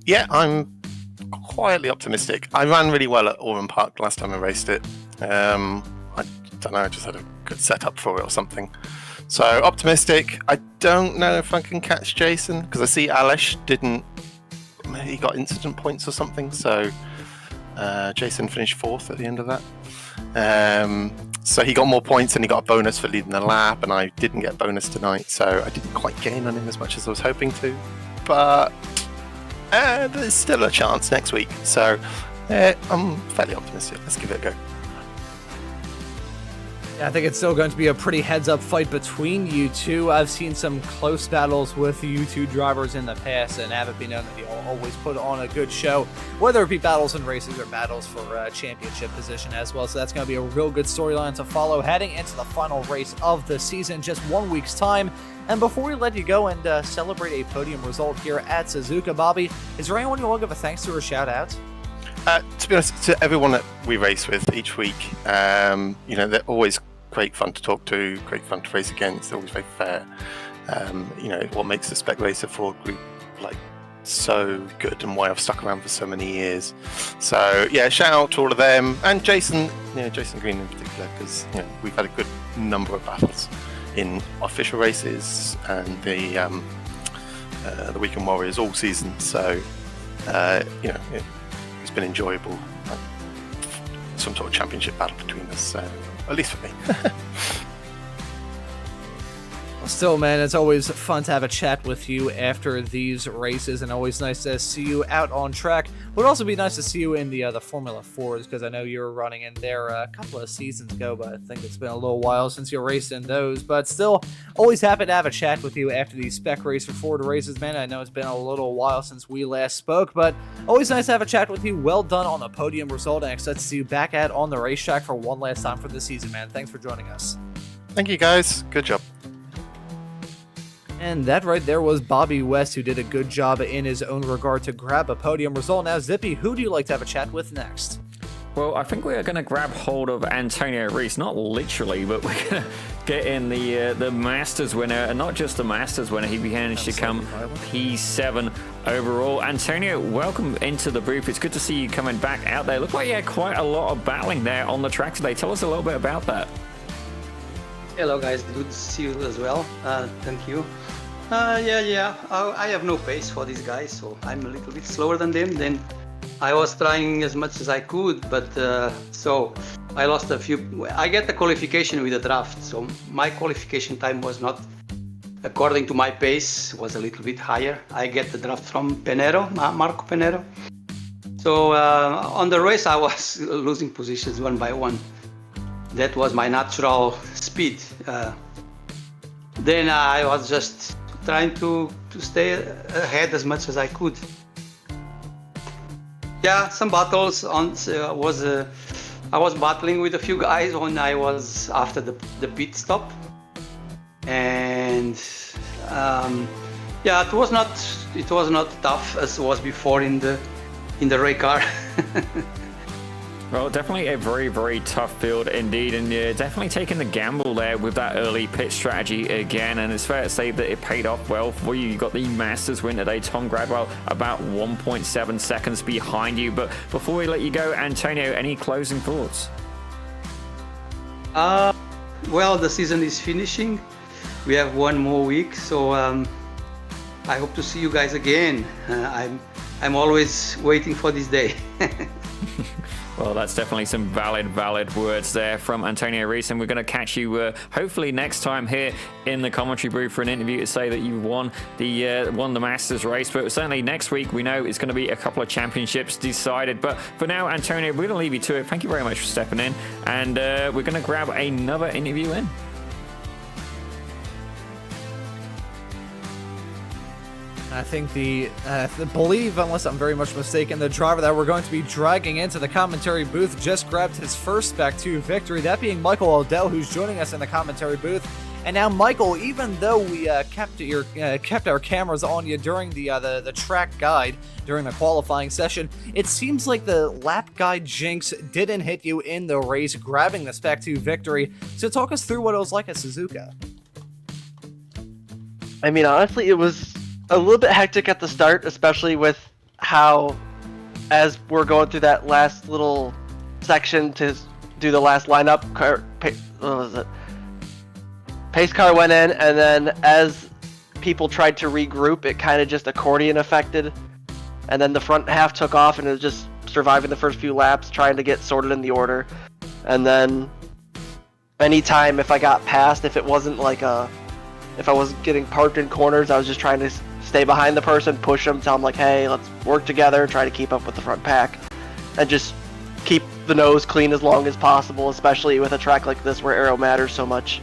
Yeah, I'm quietly optimistic. I ran really well at Oran Park last time I raced it. I don't know, I just had a good setup for it or something. So, optimistic. I don't know if I can catch Jason, because I see Alesh he got incident points or something, so Jason finished 4th at the end of that. So he got more points and he got a bonus for leading the lap, and I didn't get a bonus tonight, so I didn't quite gain on him as much as I was hoping to. But there's still a chance next week, so I'm fairly optimistic. Let's give it a go. Yeah, I think it's still going to be a pretty heads-up fight between you two. I've seen some close battles with you two drivers in the past, and have it been known that you always put on a good show, whether it be battles in races or battles for championship position as well. So that's going to be a real good storyline to follow heading into the final race of the season, just 1 week's time. And before we let you go and celebrate a podium result here at Suzuka, Bobby, is there anyone you want to give a thanks to or shout out? To be honest, to everyone that we race with each week, they're always great fun to talk to, great fun to race against. They're always very fair. What makes the Spec Racer Ford group so good and why I've stuck around for so many years. So yeah, shout out to all of them and Jason Green in particular, because we've had a good number of battles in official races and the Weekend Warriors all season. So it's been enjoyable. Some sort of championship battle between us, at least for me. Well, Still, man, it's always fun to have a chat with you after these races, and always nice to see you out on track. It would also be nice to see you in the Formula 4s, because I know you were running in there a couple of seasons ago, but I think it's been a little while since you raced in those. But still, always happy to have a chat with you after these Spec Racer Ford races, man. I know it's been a little while since we last spoke, but always nice to have a chat with you. Well done on the podium result, and excited to see you back out on the racetrack for one last time for the season, man. Thanks for joining us. Thank you, guys. Good job. And that right there was Bobby West, who did a good job in his own regard to grab a podium result. Now, Zippy, who do you like to have a chat with next? Well, I think we are going to grab hold of Antonio Reese, not literally, but we're going to get in the Masters winner, and not just the Masters winner. He managed to come P7 overall. Antonio, welcome into the booth. It's good to see you coming back out there. Looked like you had quite a lot of battling there on the track today. Tell us a little bit about that. Hello guys, good to see you as well. Thank you. I have no pace for these guys, so I'm a little bit slower than them. Then I was trying as much as I could, but so I lost a few. I get the qualification with the draft, so my qualification time was not according to my pace, was a little bit higher. I get the draft from Penero, Marco Penero. So on the race I was losing positions one by one. That was my natural speed. Then I was just trying to stay ahead as much as I could. Yeah, some battles on I was battling with a few guys when I was after the pit stop, and it was not tough as it was before in the race car. Well, definitely a very, very tough field indeed, and you're definitely taking the gamble there with that early pit strategy again, and it's fair to say that it paid off well for you. You got the Masters win today. Tom Gradwell about 1.7 seconds behind you, but before we let you go, Antonio, any closing thoughts? Well, the season is finishing. We have one more week, so I hope to see you guys again. I'm always waiting for this day. Well, that's definitely some valid words there from Antonio Reese, and we're going to catch you hopefully next time here in the commentary booth for an interview to say that you won the Masters race. But certainly next week we know it's going to be a couple of championships decided. But for now, Antonio, we're going to leave you to it. Thank you very much for stepping in, and we're going to grab another interview in. I think the believe, unless I'm very much mistaken, the driver that we're going to be dragging into the commentary booth just grabbed his first Spec 2 victory, that being Michael Odell, who's joining us in the commentary booth. And now, Michael, even though we kept our cameras on you during the track guide during the qualifying session, it seems like the lap guide jinx didn't hit you in the race, grabbing the Spec 2 victory. So talk us through what it was like at Suzuka. I mean, honestly, it was a little bit hectic at the start, especially with how, as we're going through that last little section to do the last lineup, pace car went in, and then as people tried to regroup, it kind of just accordion affected, and then the front half took off, and it was just surviving the first few laps, trying to get sorted in the order. And then anytime if I got past, if it wasn't like if I was getting parked in corners, I was just trying to stay behind the person, push them, tell them like, hey, let's work together, try to keep up with the front pack, and just keep the nose clean as long as possible, especially with a track like this where aero matters so much.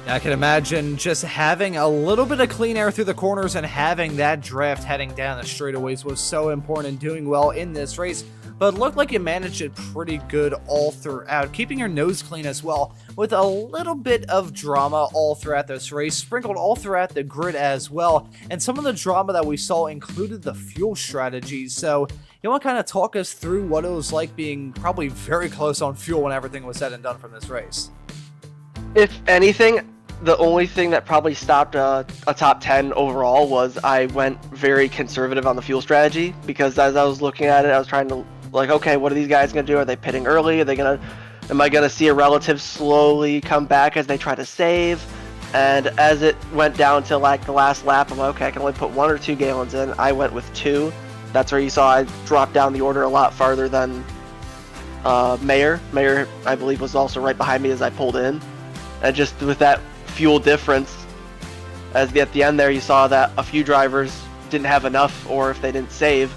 I can imagine just having a little bit of clean air through the corners and having that draft heading down the straightaways was so important and doing well in this race. But it looked like you managed it pretty good all throughout, keeping your nose clean as well, with a little bit of drama all throughout this race, sprinkled all throughout the grid as well. And some of the drama that we saw included the fuel strategies. So you want to kind of talk us through what it was like being probably very close on fuel when everything was said and done from this race? If anything, the only thing that probably stopped a top 10 overall was I went very conservative on the fuel strategy, because as I was looking at it, I was trying to like, okay, what are these guys going to do? Are they pitting early? Am I going to see a relative slowly come back as they try to save? And as it went down to like the last lap, I'm like, okay, I can only put 1 or 2 gallons in. I went with 2. That's where you saw I dropped down the order a lot farther than Mayer. Mayer, I believe, was also right behind me as I pulled in. And just with that fuel difference, at the end there, you saw that a few drivers didn't have enough, or if they didn't save,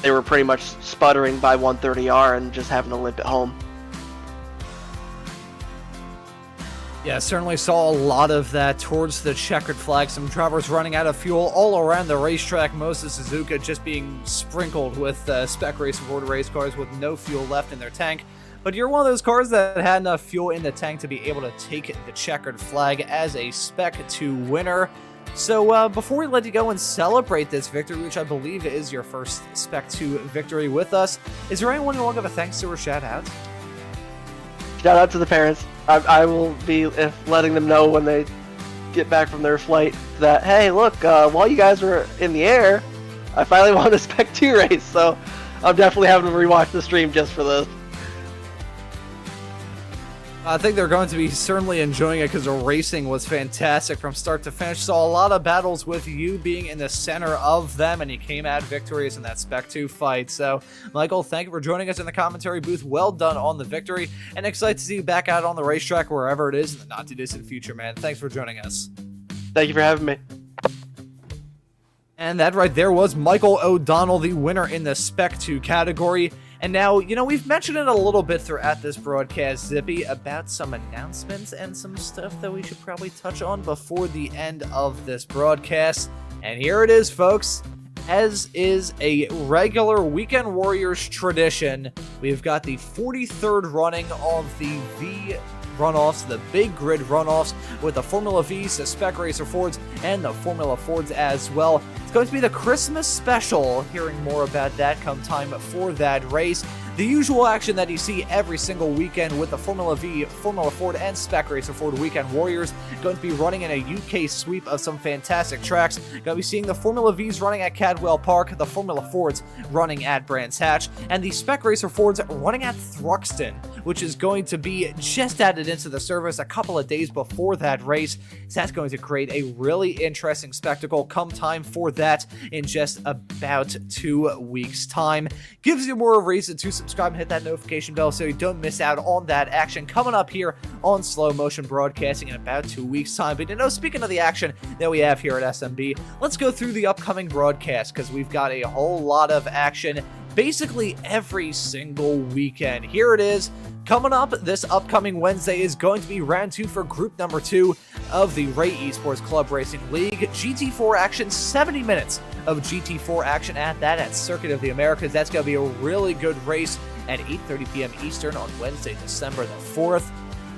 they were pretty much sputtering by 130R and just having to limp it home. Yeah, certainly saw a lot of that towards the checkered flag. Some drivers running out of fuel all around the racetrack. Most of Suzuka just being sprinkled with Spec Racer Ford race cars with no fuel left in their tank. But you're one of those cars that had enough fuel in the tank to be able to take the checkered flag as a Spec 2 winner. So before we let you go and celebrate this victory, which I believe is your first Spec 2 victory with us, is there anyone you want to give a thanks to or shout out? Shout out to the parents. I will be letting them know when they get back from their flight that, hey, look, while you guys were in the air, I finally won a Spec 2 race. So I'm definitely having to rewatch the stream just for this. I think they're going to be certainly enjoying it because the racing was fantastic from start to finish. Saw a lot of battles with you being in the center of them, and you came out victorious in that Spec 2 fight. So, Michael, thank you for joining us in the commentary booth. Well done on the victory, and excited to see you back out on the racetrack wherever it is in the not-too-distant future, man. Thanks for joining us. Thank you for having me. And that right there was Michael O'Donnell, the winner in the Spec 2 category. And now, you know, we've mentioned it a little bit throughout this broadcast, Zippy, about some announcements and some stuff that we should probably touch on before the end of this broadcast. And here it is, folks. As is a regular Weekend Warriors tradition, we've got the 43rd running of the V runoffs, the big grid runoffs, with the Formula Vs, the Spec Racer Fords, and the Formula Fords as well. It's going to be the Christmas special, hearing more about that come time for that race. The usual action that you see every single weekend with the Formula V, Formula Ford, and Spec Racer Ford Weekend Warriors going to be running in a UK sweep of some fantastic tracks. Going to be seeing the Formula Vs running at Cadwell Park, the Formula Fords running at Brands Hatch, and the Spec Racer Fords running at Thruxton, which is going to be just added into the service a couple of days before that race. So that's going to create a really interesting spectacle come time for that in just about 2 weeks' time. Gives you more reason to subscribe and hit that notification bell so you don't miss out on that action coming up here on Slow Motion Broadcasting in about 2 weeks' time. But you know, speaking of the action that we have here at SMB, let's go through the upcoming broadcast because we've got a whole lot of action basically every single weekend. Here it is. Coming up this upcoming Wednesday is going to be round 2 for group number 2 of the Ray Esports Club Racing League. GT4 action, 70 minutes of GT4 action at Circuit of the Americas. That's going to be a really good race at 8:30 p.m. Eastern on Wednesday, December the 4th.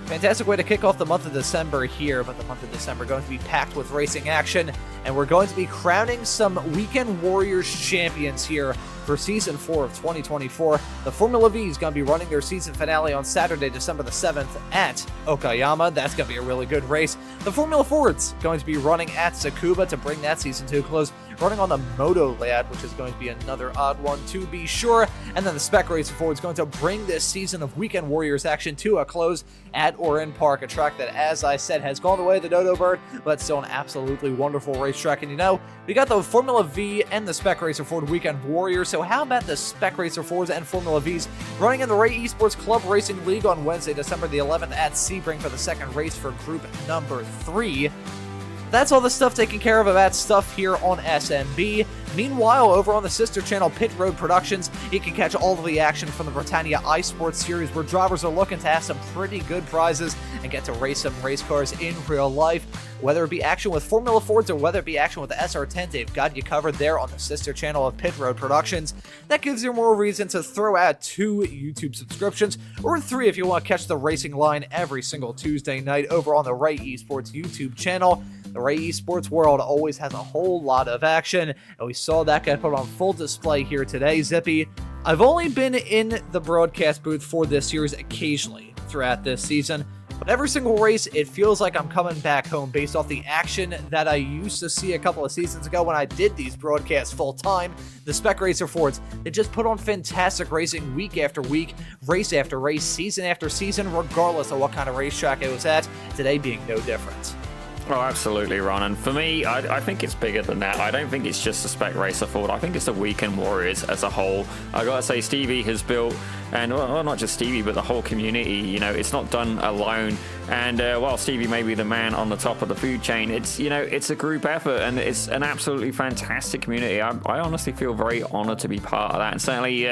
Fantastic way to kick off the month of December here, but the month of December going to be packed with racing action, and we're going to be crowning some Weekend Warriors champions here for Season 4 of 2024. The Formula V is going to be running their season finale on Saturday, December the 7th at Okayama. That's going to be a really good race. The Formula Ford's going to be running at Tsukuba to bring that season to a close, running on the Moto layout, which is going to be another odd one to be sure. And then the Spec Racer Ford is going to bring this season of Weekend Warriors action to a close at Orin Park, a track that, as I said, has gone the way of the Dodo Bird, but still an absolutely wonderful racetrack. And you know, we got the Formula V and the Spec Racer Ford Weekend Warriors, so how about the Spec Racer Fords and Formula Vs running in the Ray Esports Club Racing League on Wednesday, December the 11th at Sebring for the second race for group number 3. That's all the stuff taken care of about stuff here on SMB. Meanwhile, over on the sister channel Pit Road Productions, you can catch all of the action from the Britannia iSports Series, where drivers are looking to have some pretty good prizes and get to race some race cars in real life. Whether it be action with Formula Fords or whether it be action with the SR10, they've got you covered there on the sister channel of Pit Road Productions. That gives you more reason to throw out 2 YouTube subscriptions, or 3 if you want to catch the racing line every single Tuesday night over on the Ray Esports YouTube channel. The Ray Esports world always has a whole lot of action, and we saw that get put on full display here today, Zippy. I've only been in the broadcast booth for this series occasionally throughout this season, but every single race, it feels like I'm coming back home based off the action that I used to see a couple of seasons ago when I did these broadcasts full-time. The Spec Racer Fords, they just put on fantastic racing week after week, race after race, season after season, regardless of what kind of racetrack it was at, today being no different. Oh, absolutely, Ron. And for me, I think it's bigger than that. I don't think it's just the Spec Racer Ford. I think it's the Weekend Warriors as a whole. I gotta say, Stevie has built, and well, not just Stevie, but the whole community. You know, it's not done alone. And while Stevie may be the man on the top of the food chain, it's, you know, it's a group effort and it's an absolutely fantastic community. I honestly feel very honored to be part of that. And certainly,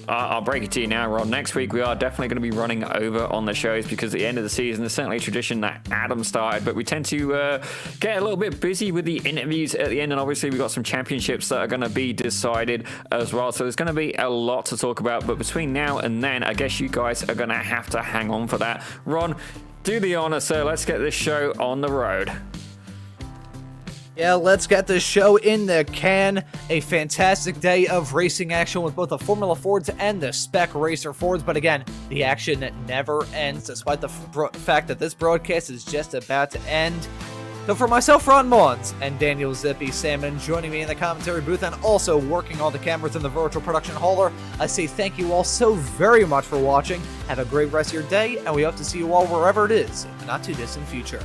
I'll break it to you now, Ron. Next week, we are definitely going to be running over on the shows because at the end of the season, there's certainly a tradition that Adam started, but we tend to get a little bit busy with the interviews at the end. And obviously, we've got some championships that are going to be decided as well. So there's going to be a lot to talk about. But between now and then, I guess you guys are going to have to hang on for that. Ron, do the honor, sir. Let's get this show on the road. Yeah, let's get this show in the can. A fantastic day of racing action with both the Formula Fords and the Spec Racer Fords. But again, the action never ends, despite the fact that this broadcast is just about to end. So for myself, Ron Mullins, and Daniel Zippy Salmon joining me in the commentary booth and also working all the cameras in the virtual production hauler, I say thank you all so very much for watching. Have a great rest of your day, and we hope to see you all wherever it is in the not too distant future.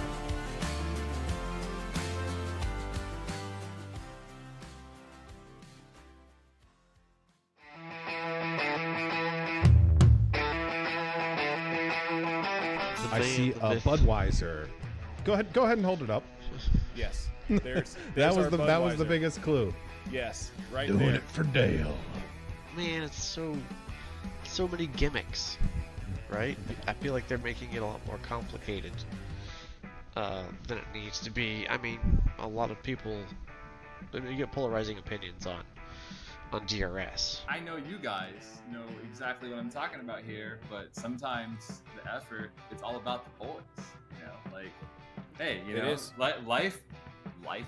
I see a Budweiser. Go ahead and hold it up. Yes. That was the biggest clue. Yes, right Doing there. it for Dale. Man, it's so many gimmicks, right? I feel like they're making it a lot more complicated than it needs to be. I mean, a lot of people, you get polarizing opinions on DRS. I know you guys know exactly what I'm talking about here, but sometimes the effort, it's all about the boys. You know, like, hey, you know, life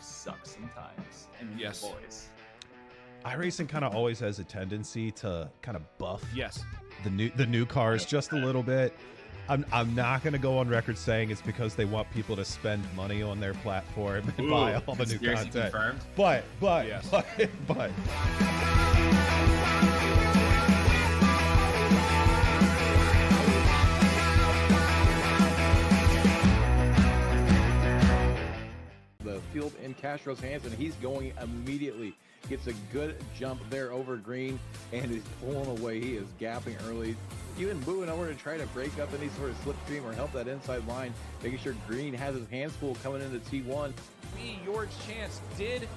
sucks sometimes, and you need the boys. iRacing kind of always has a tendency to kind of buff Yes. the new cars just a little bit. I'm not going to go on record saying it's because they want people to spend money on their platform and buy all the new content. Confirmed. But Yes. but The field in Castro's hands, and he's going immediately. Gets a good jump there over green, and is pulling away. He is gapping early, even moving over to try to break up any sort of slipstream or help that inside line, making sure Green has his hands full coming into T1. Be your chance. Did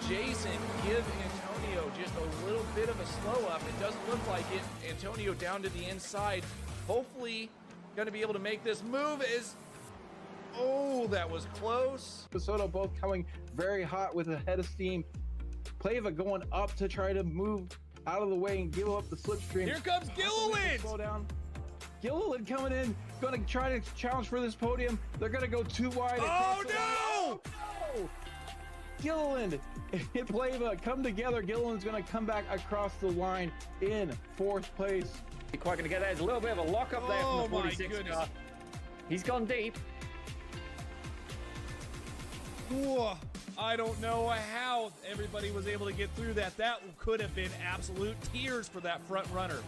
Jason give Antonio just a little bit of a slow up? It doesn't look like it. Antonio down to the inside. Hopefully going to be able to make this move. Oh, that was close. Soto both coming very hot with a head of steam. Playva going up to try to move out of the way and give up the slipstream. Here comes Gilliland. Slow down. Gilliland coming in, going to try to challenge for this podium. They're going to go too wide. Oh, no! No! Gilliland and Playva come together. Gilliland's going to come back across the line in fourth place. Quite going to get there. There's a little bit of a lock up there from the 46 goodness. car. He's gone deep. Whoa. I don't know how everybody was able to get through that. That could have been absolute tears for that front runner.